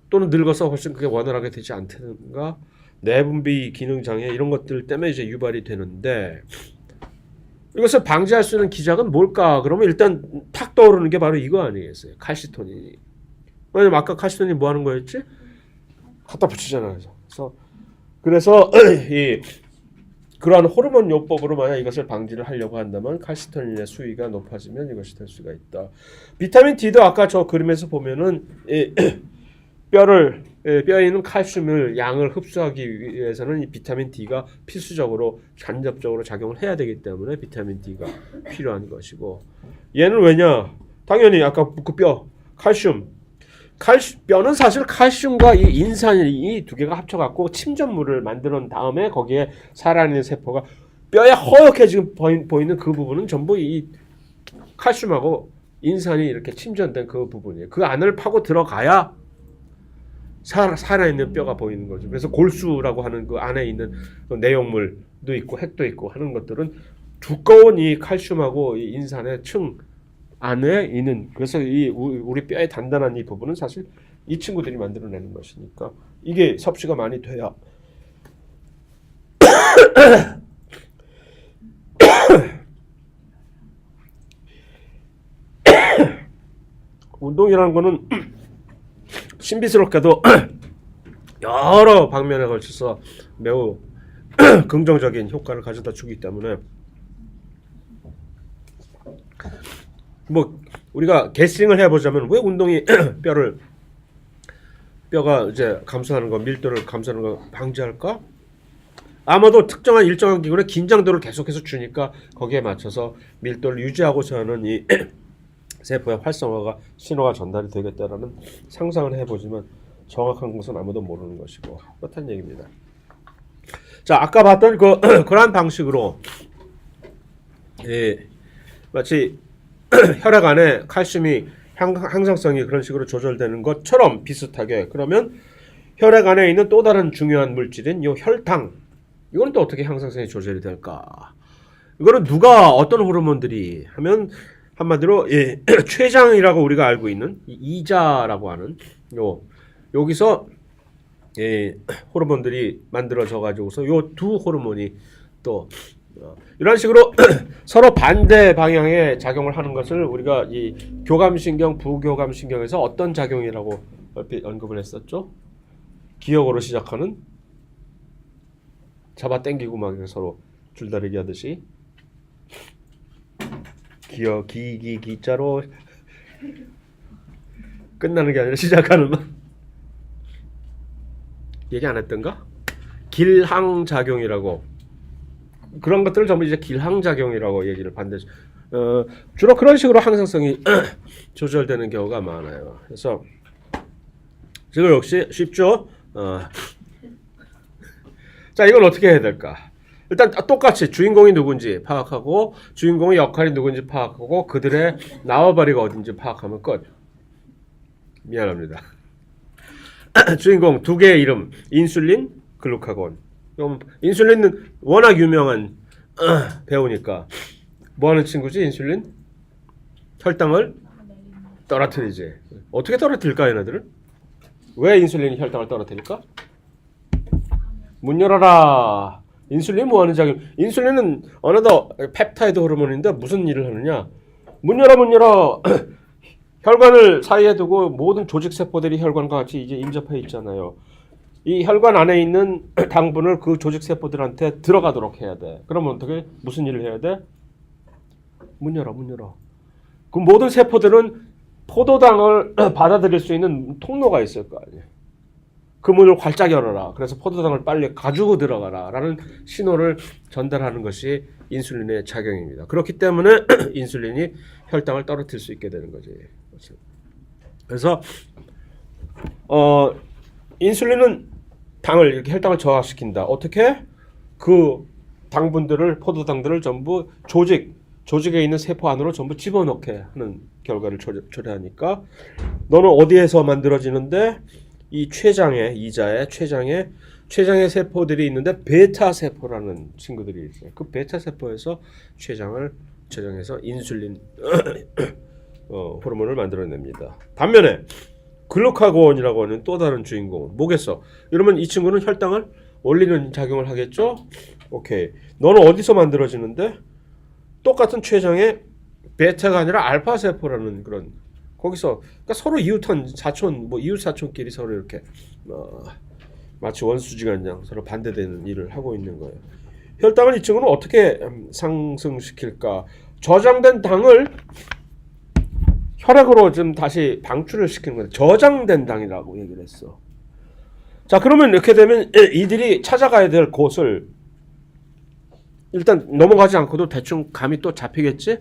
또는 늙어서 훨씬 그게 원활하게 되지 않다든가 내분비 기능 장애 이런 것들 때문에 이제 유발이 되는데, 이것을 방지할 수 있는 기작은 뭘까? 그러면 일단 탁 떠오르는 게 바로 이거 아니겠어요? 칼시토닌이. 왜냐면 아까 칼시토닌이 뭐 하는 거였지? 갖다 붙이잖아요. 그래서 이 그러한 호르몬 요법으로 만약 이것을 방지를 하려고 한다면 칼시토닌의 수위가 높아지면 이것이 될 수가 있다. 비타민 D도 아까 저 그림에서 보면은 뼈에 있는 칼슘을 양을 흡수하기 위해서는 이 비타민 D가 필수적으로 간접적으로 작용을 해야 되기 때문에 비타민 D가 필요한 것이고, 얘는 왜냐? 당연히 아까 그 뼈 뼈는 사실 칼슘과 이 인산이 이 두 개가 합쳐갖고 침전물을 만드는 다음에 거기에 살아있는 세포가 뼈에 허옇게 지금 보이는 그 부분은 전부 이 칼슘하고 인산이 이렇게 침전된 그 부분이에요. 그 안을 파고 들어가야 살아있는 뼈가 보이는 거죠. 그래서 골수라고 하는 그 안에 있는 그 내용물도 있고 핵도 있고 하는 것들은 두꺼운 이 칼슘하고 이 인산의 층 안에 있는, 그래서 이 우리 뼈의 단단한 이 부분은 사실 이 친구들이 만들어내는 것이니까 이게 섭취가 많이 돼야 운동이라는 거는 신비스럽게도 여러 방면에 걸쳐서 매우 긍정적인 효과를 가져다 주기 때문에 뭐 우리가 게싱을 해보자면 왜 운동이 뼈가 이제 감소하는 거, 밀도를 감소하는 거 방지할까? 아마도 특정한 일정한 기간에 긴장도를 계속해서 주니까 거기에 맞춰서 밀도를 유지하고자 하는 이 세포의 활성화가 신호가 전달이 되겠다라는 상상을 해보지만 정확한 것은 아무도 모르는 것이고 그렇다는 얘기입니다. 자, 아까 봤던 그러한 방식으로 마치 혈액 안에 칼슘이 항상성이 그런 식으로 조절되는 것처럼 비슷하게, 그러면 혈액 안에 있는 또 다른 중요한 물질인 요 혈당, 이거는 또 어떻게 항상성이 조절이 될까? 이거는 누가 어떤 호르몬들이 하면 한마디로 췌장이라고 우리가 알고 있는 이자라고 하는 여기서 호르몬들이 만들어져 가지고서 요 두 호르몬이 또 이런 식으로 서로 반대 방향의 작용을 하는 것을 우리가 이 교감신경, 부교감신경에서 어떤 작용이라고 얼핏 언급을 했었죠? 기억으로 시작하는, 잡아 당기고 막 서로 줄다리기 하듯이 기자로 끝나는 게 아니라 시작하는 막 얘기 안 했던가? 길항작용이라고, 그런 것들을 전부 이제 길항작용이라고 얘기를 반대죠. 주로 그런 식으로 항상성이 조절되는 경우가 많아요. 그래서 지금 역시 쉽죠? 자, 이건 어떻게 해야 될까? 일단 똑같이 주인공이 누군지 파악하고 주인공의 역할이 누군지 파악하고 그들의 나와바리가 어딘지 파악하면 끝. 미안합니다. 주인공 두 개의 이름, 인슐린, 글루카곤. 인슐린은 워낙 유명한 배우니까 뭐 하는 친구지? 인슐린? 혈당을 떨어뜨리지. 어떻게 떨어뜨릴까 얘네들은? 왜 인슐린이 혈당을 떨어뜨릴까? 문 열어라. 인슐린 뭐 하는 작용? 인슐린은 어느덧 펩타이드 호르몬인데 무슨 일을 하느냐? 문 열어. 혈관을 사이에 두고 모든 조직 세포들이 혈관과 같이 이제 인접해 있잖아요. 이 혈관 안에 있는 당분을 그 조직 세포들한테 들어가도록 해야 돼. 그러면 어떻게 무슨 일을 해야 돼? 문 열어. 그 모든 세포들은 포도당을 받아들일 수 있는 통로가 있을 거 아니에요. 그 문을 활짝 열어라. 그래서 포도당을 빨리 가지고 들어가라 라는 신호를 전달하는 것이 인슐린의 작용입니다. 그렇기 때문에 인슐린이 혈당을 떨어뜨릴 수 있게 되는 거지. 그래서 인슐린은 당을 이렇게 혈당을 저하시킨다. 어떻게? 그 당분들을, 포도당들을 전부 조직에 있는 세포 안으로 전부 집어넣게 하는 결과를 초래하니까 너는 어디에서 만들어지는데? 이 췌장에, 췌장에 세포들이 있는데 베타 세포라는 친구들이 있어요. 그 베타 세포에서 췌장에서 인슐린 호르몬을 만들어냅니다. 반면에 글루카곤이라고 하는 또 다른 주인공은 뭐겠어? 이러면 이 친구는 혈당을 올리는 작용을 하겠죠? 오케이. 너는 어디서 만들어지는데? 똑같은 췌장에 베타가 아니라 알파 세포라는 그런 거기서 그러니까 서로 이웃한 사촌 뭐 이웃 사촌끼리 서로 이렇게 마치 원수지간장 서로 반대되는 일을 하고 있는 거예요. 혈당을 이 친구는 어떻게 상승시킬까? 저장된 당을 혈액으로 좀 다시 방출을 시키는 거예요. 저장된 당이라고 얘기를 했어. 자, 그러면 이렇게 되면 이들이 찾아가야 될 곳을 일단 넘어가지 않고도 대충 감이 또 잡히겠지?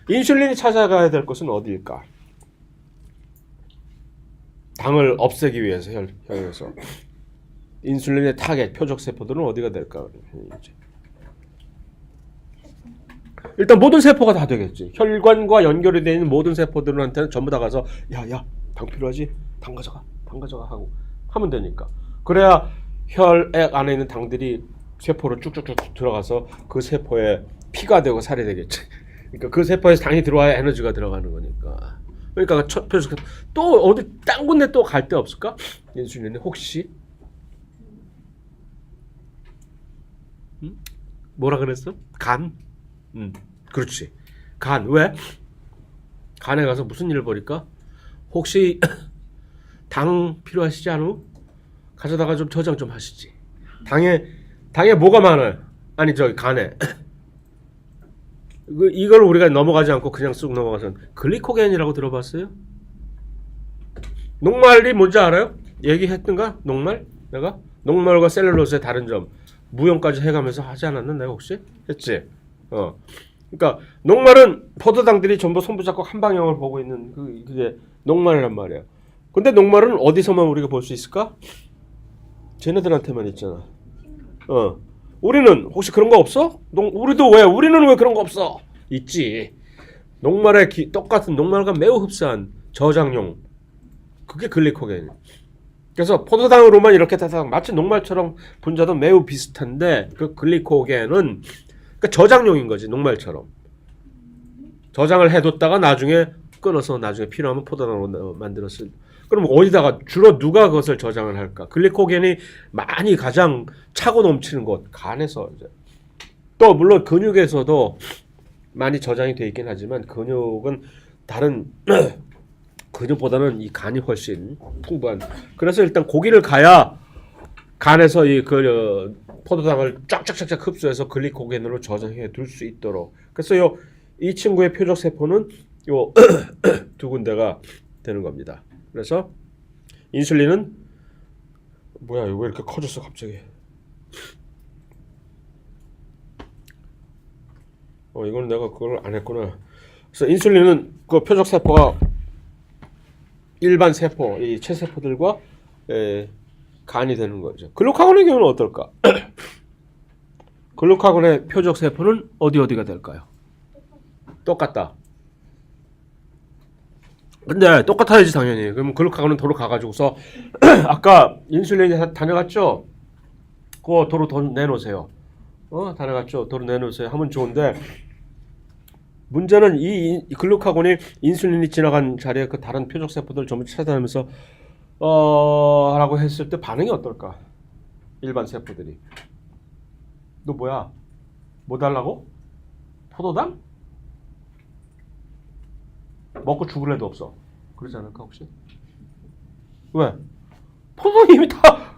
인슐린이 찾아가야 될 곳은 어디일까? 당을 없애기 위해서 혈에서 인슐린의 타겟 표적 세포들은 어디가 될까? 일단 모든 세포가 다 되겠지. 혈관과 연결이 되어 있는 모든 세포들한테는 전부 다 가서 야야 당 필요하지? 당 가져가 하고 하면 되니까. 그래야 혈액 안에 있는 당들이 세포로 쭉쭉쭉 들어가서 그 세포에 피가 되고 살이 되겠지. 그러니까 그 세포에서 당이 들어와야 에너지가 들어가는 거니까. 그러니까 첫 표적 또 어디 딴 군데 또 갈 데 없을까? 인슐린이 혹시 뭐라 그랬어? 간? 그렇지. 간. 왜? 간에 가서 무슨 일을 벌일까? 혹시 당 필요하시지 않우? 가져다가 좀 저장 좀 하시지. 당에 뭐가 많아요? 아니 저기 간에 이걸 우리가 넘어가지 않고 그냥 쑥 넘어가서 글리코겐이라고 들어봤어요? 녹말이 뭔지 알아요? 얘기했던가? 녹말? 내가? 녹말과 셀룰로스의 다른 점 무용까지 해가면서 하지 않았나? 내가 혹시? 했지? 그러니까 녹말은 포도당들이 전부 손붙잡고 한 방향을 보고 있는 그게 녹말이란 말이야. 근데 녹말은 어디서만 우리가 볼 수 있을까? 쟤네들한테만 있잖아. 우리는 혹시 그런 거 없어? 우리는 왜 그런 거 없어? 있지. 녹말의 똑같은 녹말과 매우 흡사한 저장용. 그게 글리코겐. 그래서 포도당으로만 이렇게 다다 마치 녹말처럼 분자도 매우 비슷한데 그 글리코겐은 그러니까 저장용인 거지. 녹말처럼. 저장을 해뒀다가 나중에 끊어서 나중에 필요하면 포도당으로 만들었을. 그럼 어디다가 주로 누가 그것을 저장을 할까? 글리코겐이 많이 가장 차고 넘치는 곳 간에서 이제. 또 물론 근육에서도 많이 저장이 돼 있긴 하지만 근육은 다른 근육보다는 이 간이 훨씬 풍부한. 그래서 일단 고기를 가야 간에서 그 포도당을 쫙쫙쫙쫙 흡수해서 글리코겐으로 저장해 둘 수 있도록. 그래서 이 친구의 표적 세포는 요 두 군데가 되는 겁니다. 그래서 인슐린은 뭐야 이거 왜 이렇게 커졌어 갑자기? 이건 내가 그걸 안 했구나. 그래서 인슐린은 그 표적 세포가 일반 세포, 이 체세포들과 간이 되는 거죠. 글루카곤의 경우는 어떨까? 글루카곤의 표적 세포는 어디가 될까요? 똑같다. 근데 똑같아야지 당연히. 그러면 글루카곤은 도로 가가지고서 아까 인슐린이 다녀갔죠? 그거 도로 돈 내놓으세요. 다녀갔죠? 도로 내놓으세요. 하면 좋은데 문제는 이 글루카곤이 인슐린이 지나간 자리에 그 다른 표적 세포들 전부 찾아다니면서 라고 했을 때 반응이 어떨까? 일반 세포들이. 너 뭐야? 뭐 달라고? 포도당? 먹고 죽을 애도 없어. 그러지 않을까 혹시? 왜? 포도당 이미 다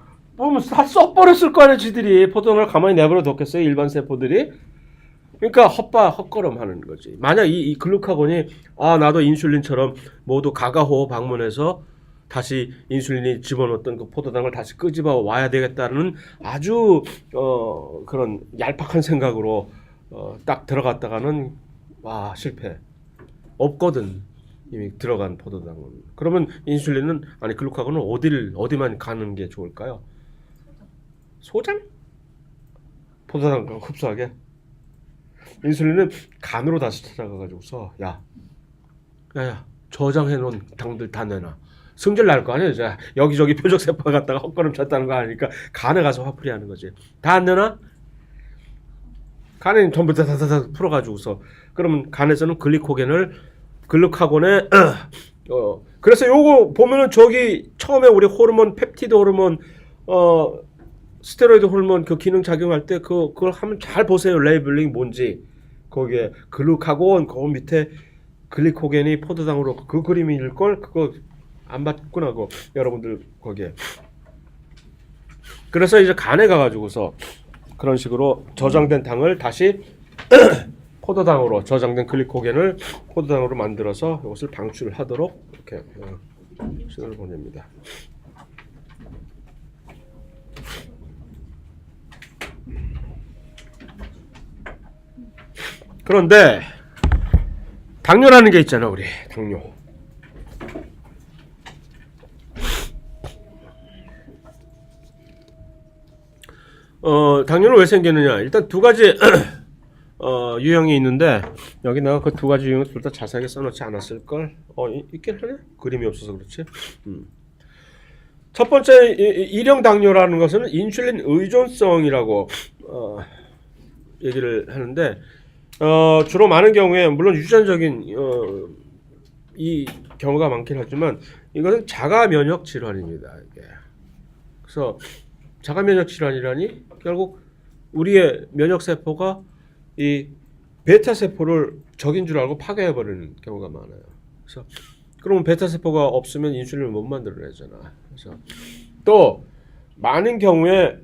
썩버렸을 거 아니야 지들이. 포도당을 가만히 내버려 뒀겠어요 일반 세포들이? 그러니까 헛걸음 하는 거지. 만약 이 글루카곤이 나도 인슐린처럼 모두 가가호 방문해서 다시 인슐린이 집어넣었던 그 포도당을 다시 끄집어 와야 되겠다는 아주 그런 얄팍한 생각으로 딱 들어갔다가는 실패. 없거든. 이미 들어간 포도당은. 그러면 인슐린은 글루카곤은 어디만 가는 게 좋을까요? 소장? 포도당 흡수하게. 인슐린은 간으로 다시 찾아가가지고서 야 저장해 놓은 당들 다 내놔. 승질 날 거 아니에요. 여기저기 표적 세포 갖다가 헛걸음 쳤다는 거 아니니까 간에 가서 화풀이 하는 거지. 다 안 내놔? 간에 전부 다 풀어가지고서 그러면 간에서는 글루카곤에 그래서 요거 보면은 저기 처음에 우리 호르몬 펩티드 호르몬 스테로이드 호르몬 그 기능 작용할 때 그걸 한번 잘 보세요. 레이블링 뭔지 거기에 글루카곤 그 밑에 글리코겐이 포도당으로 그 그림일 걸 그거 안 봤구나 그 여러분들 거기에. 그래서 이제 간에 가가지고서 그런 식으로 저장된 당을 다시 포도당으로 저장된 글리코겐을 포도당으로 만들어서 이것을 방출하도록 이렇게 신호를 보냅니다. 그런데 당뇨라는 게 있잖아 우리 당뇨. 당뇨는 왜 생기느냐? 일단 두 가지 유형이 있는데 여기 내가 그 두 가지 유형을 둘 다 자세하게 써놓지 않았을 걸. 있긴 하네. 그림이 없어서 그렇지. 첫 번째 일형 당뇨라는 것은 인슐린 의존성이라고 얘기를 하는데 주로 많은 경우에 물론 유전적인 이 경우가 많긴 하지만 이것은 자가 면역 질환입니다. 이게. 그래서 자가 면역 질환이라니 결국 우리의 면역 세포가 이 베타 세포를 적인 줄 알고 파괴해 버리는 경우가 많아요. 그래서 그러면 베타 세포가 없으면 인슐린을 못 만들어내잖아. 그래서 또 많은 경우에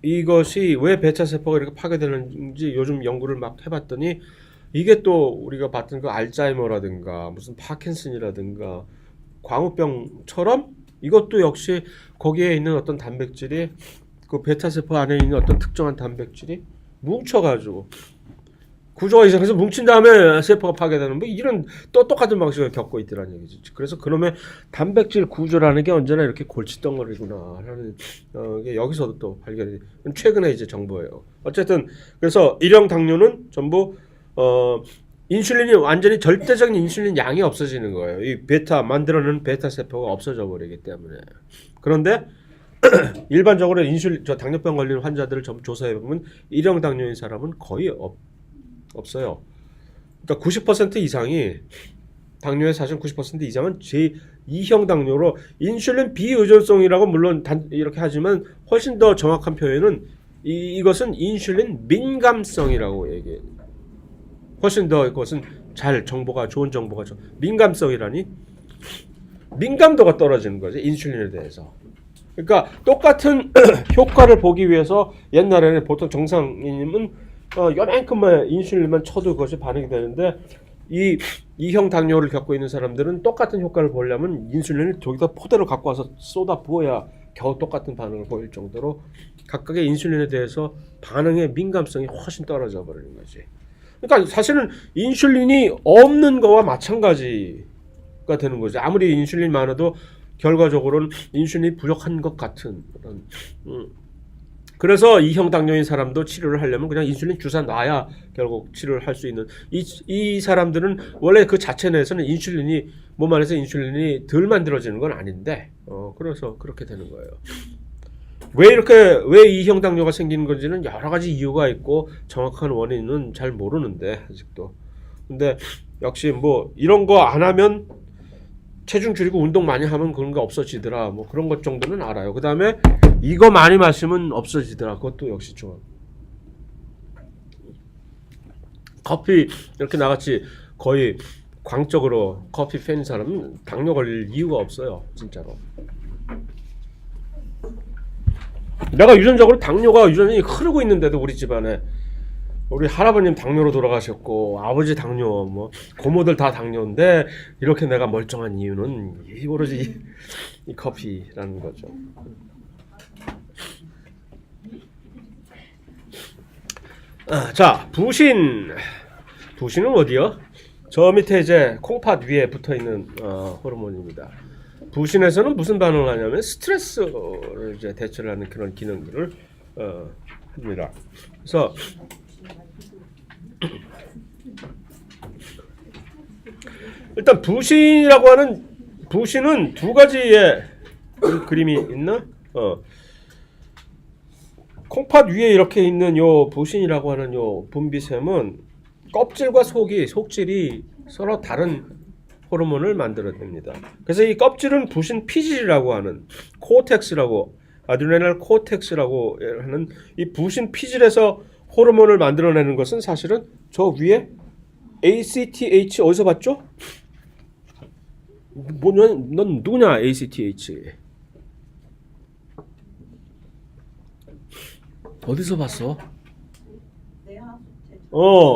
이것이 왜 베타 세포가 이렇게 파괴되는지 요즘 연구를 막 해봤더니 이게 또 우리가 봤던 그 알츠하이머라든가 무슨 파킨슨이라든가 광우병처럼 이것도 역시 거기에 있는 어떤 단백질이 그 베타 세포 안에 있는 어떤 특정한 단백질이 뭉쳐가지고 구조가 이상해서 뭉친 다음에 세포가 파괴되는 뭐 이런 또 똑같은 방식을 겪고 있더라는 얘기지. 그래서 그놈의 단백질 구조라는 게 언제나 이렇게 골칫덩어리구나라는 게 여기서도 또 발견이 최근에 이제 정보예요. 어쨌든 그래서 일형 당뇨는 전부 인슐린이 완전히 절대적인 인슐린 양이 없어지는 거예요. 이 베타 만들어내는 베타 세포가 없어져 버리기 때문에. 그런데 일반적으로 저 당뇨병 걸리는 환자들을 전부 조사해 보면 일형 당뇨인 사람은 거의 없어요. 그러니까 90% 이상이 당뇨의 사실 90% 이상은 제2형 당뇨로 인슐린 비의존성이라고 물론 이렇게 하지만 훨씬 더 정확한 표현은 이것은 인슐린 민감성이라고 얘기해요. 훨씬 더 그것은 좋은 정보가 민감성이라니 민감도가 떨어지는 거죠. 인슐린에 대해서. 그러니까 똑같은 효과를 보기 위해서 옛날에는 보통 정상인은 요만큼만 인슐린만 쳐도 그것이 반응이 되는데 이 2형 당뇨를 겪고 있는 사람들은 똑같은 효과를 보려면 인슐린을 저기다 포대로 갖고 와서 쏟아 부어야 겨우 똑같은 반응을 보일 정도로 각각의 인슐린에 대해서 반응의 민감성이 훨씬 떨어져 버리는 거지. 그러니까 사실은 인슐린이 없는 거와 마찬가지가 되는 거죠. 아무리 인슐린이 많아도 결과적으로는 인슐린이 부족한 것 같은 그런. 그래서 2형 당뇨인 사람도 치료를 하려면 그냥 인슐린 주사 놔야 결국 치료를 할 수 있는 이 사람들은 원래 그 자체 내에서는 인슐린이 몸 안에서 인슐린이 덜 만들어지는 건 아닌데 그래서 그렇게 되는 거예요. 왜 2형 당뇨가 생기는 건지는 여러 가지 이유가 있고 정확한 원인은 잘 모르는데 아직도. 근데 역시 뭐 이런 거 안 하면 체중 줄이고 운동 많이 하면 그런 거 없어지더라. 뭐 그런 것 정도는 알아요. 그 다음에 이거 많이 마시면 없어지더라. 그것도 역시 좋아. 커피 이렇게 나같이 거의 광적으로 커피 팬인 사람은 당뇨 걸릴 이유가 없어요. 진짜로. 내가 유전적으로 당뇨가 유전이 흐르고 있는데도 우리 집안에 우리 할아버님 당뇨로 돌아가셨고 아버지 당뇨 뭐 고모들 다 당뇨인데 이렇게 내가 멀쩡한 이유는 오로지 이 커피라는 거죠. 자, 부신은 어디요? 저 밑에 이제 콩팥 위에 붙어 있는 호르몬입니다. 부신에서는 무슨 반응을 하냐면 스트레스를 이제 대처를 하는 그런 기능들을 합니다. 그래서 일단 부신은 두 가지의 그림이 있나? 콩팥 위에 이렇게 있는 요 부신이라고 하는 요 분비샘은 껍질과 속질이 서로 다른 호르몬을 만들어냅니다. 그래서 이 껍질은 부신 피질이라고 하는 코텍스라고 아드레날 코텍스라고 하는 이 부신 피질에서 호르몬을 만들어내는 것은 사실은 저 위에 ACTH 어디서 봤죠? 넌 누구냐 ACTH 어디서 봤어?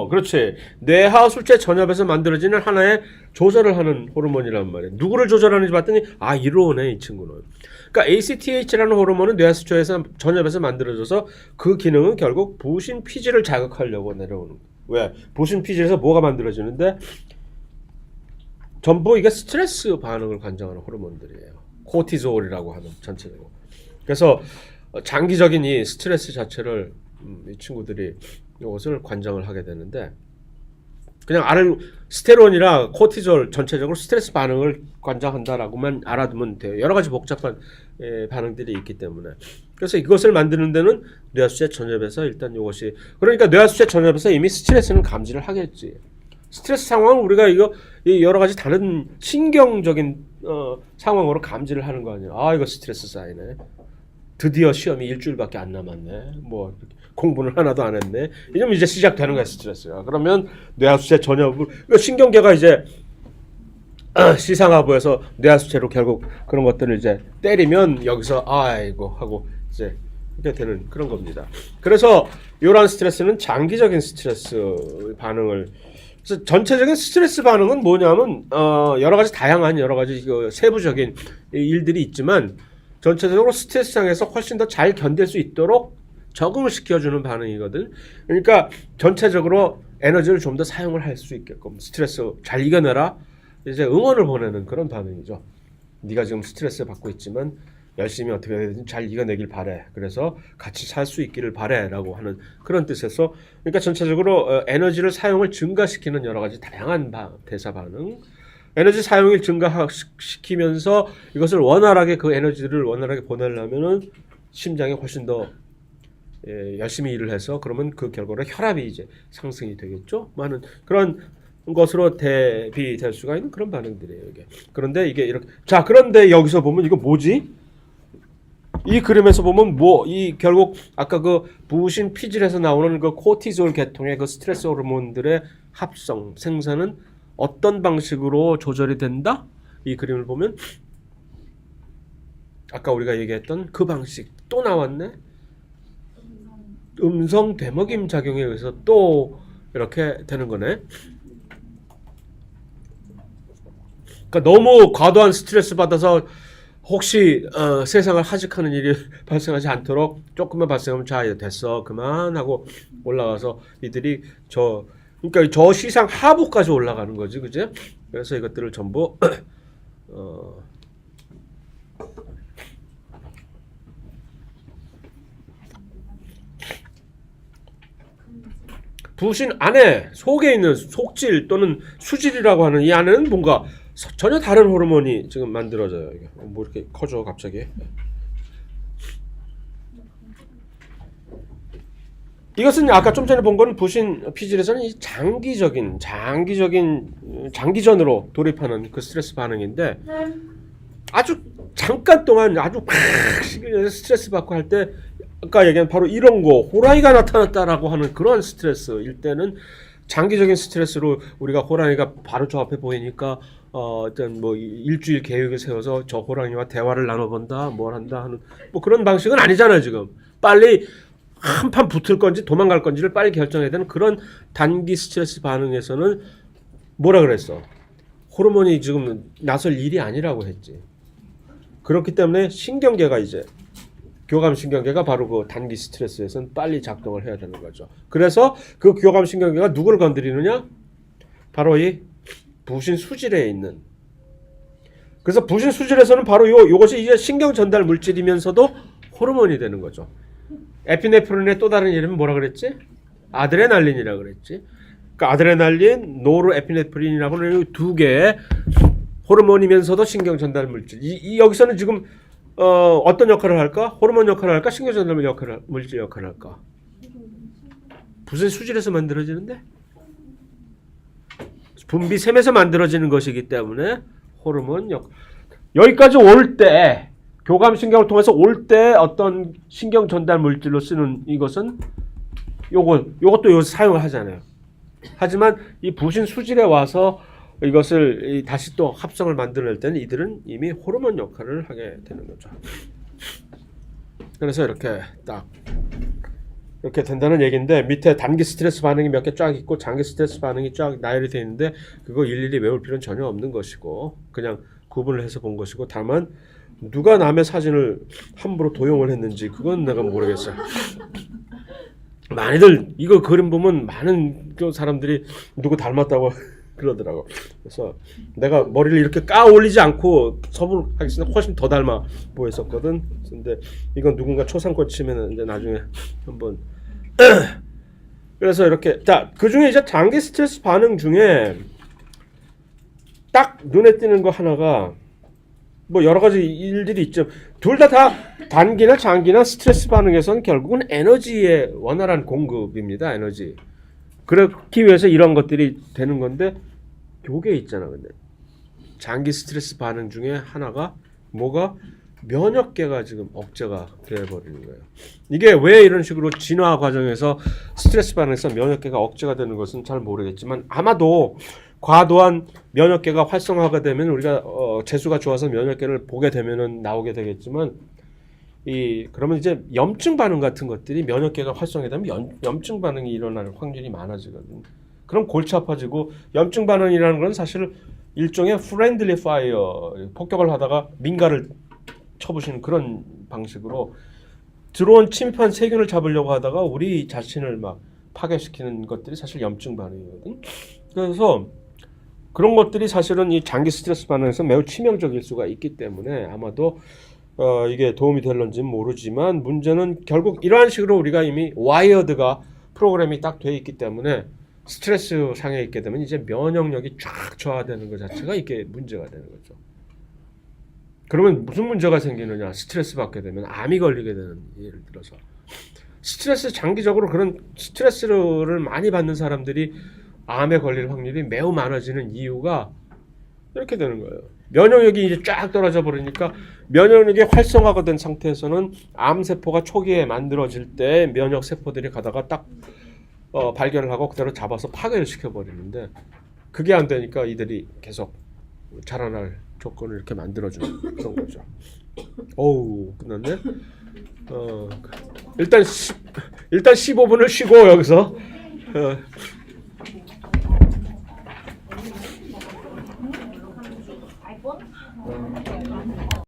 그렇지. 뇌하수체 전엽에서 만들어지는 하나의 조절을 하는 호르몬이란 말이야. 누구를 조절하는지 봤더니 이로우네 이 친구는. 그러니까 ACTH라는 호르몬은 뇌하수체에서 전엽에서 만들어져서 그 기능은 결국 부신 피질을 자극하려고 내려오는 거야. 왜? 부신 피질에서 뭐가 만들어지는데 전부 이게 스트레스 반응을 관장하는 호르몬들이에요. 코티졸이라고 하는 전체적으로. 그래서 장기적인 이 스트레스 자체를 이 친구들이 이것을 관장을 하게 되는데 그냥 스테론이나 코티졸 전체적으로 스트레스 반응을 관장한다라고만 알아두면 돼요. 여러 가지 복잡한 반응들이 있기 때문에 그래서 이것을 만드는 데는 뇌하수체 전엽에서 일단 이것이 그러니까 뇌하수체 전엽에서 이미 스트레스는 감지를 하겠지. 스트레스 상황은 우리가 이거 여러 가지 다른 신경적인 상황으로 감지를 하는 거 아니야. 이거 스트레스 쌓이네. 드디어 시험이 일주일밖에 안 남았네. 뭐 공부는 하나도 안 했네. 이제 시작되는 거야 스트레스가. 그러면 뇌하수체 전엽을 신경계가 이제 시상하부에서 뇌하수체로 결국 그런 것들을 이제 때리면 여기서 아이고 하고 이제 이렇게 되는 그런 겁니다. 그래서 이러한 스트레스는 장기적인 스트레스 반응을 그래서 전체적인 스트레스 반응은 뭐냐면 여러 가지 다양한 여러 가지 세부적인 일들이 있지만 전체적으로 스트레스상에서 훨씬 더 잘 견딜 수 있도록 적응을 시켜주는 반응이거든. 그러니까 전체적으로 에너지를 좀 더 사용을 할 수 있게끔 스트레스 잘 이겨내라. 이제 응원을 보내는 그런 반응이죠. 네가 지금 스트레스 받고 있지만 열심히 어떻게 되든 잘 이겨내길 바래. 그래서 같이 살 수 있기를 바래라고 하는 그런 뜻에서 그러니까 전체적으로 에너지를 사용을 증가시키는 여러 가지 다양한 대사 반응. 에너지 사용을 증가시키면서 이것을 원활하게 그 에너지를 원활하게 보내려면은 심장이 훨씬 더 열심히 일을 해서 그러면 그 결과로 혈압이 이제 상승이 되겠죠. 많은 그런 것으로 대비될 수가 있는 그런 반응들이에요. 이게. 그런데 이게 이렇게 그런데 여기서 보면 이거 뭐지? 이 그림에서 보면 이 결국 아까 그 부신 피질에서 나오는 그 코티졸 계통의 그 스트레스 호르몬들의 합성 생산은 어떤 방식으로 조절이 된다? 이 그림을 보면 아까 우리가 얘기했던 그 방식 또 나왔네. 음성 되먹임 작용에 의해서 또 이렇게 되는 거네. 그러니까 너무 과도한 스트레스 받아서 혹시 세상을 하직하는 일이 발생하지 않도록 조금만 발생하면 자 됐어 그만하고 올라가서 이들이 그러니까 저 시상 하부까지 올라가는 거지, 그지? 그래서 이것들을 전부 부신 안에 속에 있는 속질 또는 수질이라고 하는 이 안에는 뭔가 전혀 다른 호르몬이 지금 만들어져요. 이게 뭐 이렇게 커져 갑자기. 이것은 아까 좀 전에 본 거는 부신 피질에서는 이 장기전으로 돌입하는 그 스트레스 반응인데 아주 잠깐 동안 아주 스트레스 받고 할 때 아까 얘기한 바로 이런 거 호랑이가 나타났다라고 하는 그런 스트레스일 때는 장기적인 스트레스로 우리가 호랑이가 바로 저 앞에 보이니까 어떤 뭐 일주일 계획을 세워서 저 호랑이와 대화를 나눠본다 뭘 한다 하는 뭐 그런 방식은 아니잖아요. 지금 빨리 한판 붙을 건지 도망갈 건지를 빨리 결정해야 되는 그런 단기 스트레스 반응에서는 뭐라 그랬어? 호르몬이 지금 나설 일이 아니라고 했지. 그렇기 때문에 신경계가 이제 교감신경계가 바로 그 단기 스트레스에서는 빨리 작동을 해야 되는 거죠. 그래서 그 교감신경계가 누구를 건드리느냐? 바로 이 부신 수질에 있는. 그래서 부신 수질에서는 바로 요것이 이제 신경 전달 물질이면서도 호르몬이 되는 거죠. 에피네프린의 또 다른 이름은 뭐라 그랬지? 아드레날린이라 그랬지. 그러니까 아드레날린, 노르에피네프린이라고 하는 두 개의 호르몬이면서도 신경 전달 물질. 여기서는 지금 어떤 역할을 할까? 호르몬 역할을 할까? 신경 전달 물질 역할을 할까? 부신 수질에서 만들어지는데 분비샘에서 만들어지는 것이기 때문에 호르몬 여기까지 올 때 교감신경을 통해서 올 때 어떤 신경 전달 물질로 쓰는 이것은 요것도 요새 사용을 하잖아요. 하지만 이 부신 수질에 와서 이것을 다시 또 합성을 만들어낼 때는 이들은 이미 호르몬 역할을 하게 되는 거죠. 그래서 이렇게 딱 이렇게 된다는 얘기인데 밑에 단기 스트레스 반응이 몇 개 쫙 있고 장기 스트레스 반응이 쫙 나열이 되어 있는데 그거 일일이 외울 필요는 전혀 없는 것이고 그냥 구분을 해서 본 것이고 다만 누가 남의 사진을 함부로 도용을 했는지 그건 내가 모르겠어요. 많이들 이거 그림 보면 많은 그 사람들이 누구 닮았다고 그러더라고. 그래서 내가 머리를 이렇게 까 올리지 않고 서불하겠으나 훨씬 더 닮아 보였었거든. 근데 이건 누군가 초상권 치면은 이제 나중에 한번 그래서 이렇게 그 중에 이제 장기 스트레스 반응 중에 딱 눈에 띄는 거 하나가 뭐 여러 가지 일들이 있죠. 둘 다 단기나 장기나 스트레스 반응에서는 결국은 에너지의 원활한 공급입니다. 에너지. 그렇기 위해서 이런 것들이 되는 건데 요게 있잖아. 근데 장기 스트레스 반응 중에 하나가 뭐가 면역계가 지금 억제가 되어버리는 거예요. 이게 왜 이런 식으로 진화 과정에서 스트레스 반응에서 면역계가 억제가 되는 것은 잘 모르겠지만 아마도 과도한 면역계가 활성화가 되면 우리가 재수가 좋아서 면역계를 보게 되면은 나오게 되겠지만 그러면 이제 염증 반응 같은 것들이 면역계가 활성화되면 염증 반응이 일어날 확률이 많아지거든. 그럼 골치 아파지고 염증 반응이라는 건 사실 일종의 프렌들리 파이어 폭격을 하다가 민가를 쳐부시는 그런 방식으로 들어온 침입한 세균을 잡으려고 하다가 우리 자신을 막 파괴시키는 것들이 사실 염증 반응이거든. 그래서 그런 것들이 사실은 이 장기 스트레스 반응에서 매우 치명적일 수가 있기 때문에 아마도 이게 도움이 될런지는 모르지만 문제는 결국 이러한 식으로 우리가 이미 와이어드가 프로그램이 딱 돼 있기 때문에 스트레스 상에 있게 되면 이제 면역력이 쫙 저하되는 것 자체가 이게 문제가 되는 거죠. 그러면 무슨 문제가 생기느냐? 스트레스 받게 되면 암이 걸리게 되는, 예를 들어서 스트레스 장기적으로 그런 스트레스를 많이 받는 사람들이 암에 걸릴 확률이 매우 많아지는 이유가 이렇게 되는 거예요. 면역력이 이제 쫙 떨어져 버리니까 면역력이 활성화가 된 상태에서는 암 세포가 초기에 만들어질 때 면역 세포들이 가다가 딱 발견을 하고 그대로 잡아서 파괴를 시켜버리는데 그게 안 되니까 이들이 계속 자라날 조건을 이렇게 만들어주는 그런 거죠. 어우 끝났네. 일단 15분을 쉬고 여기서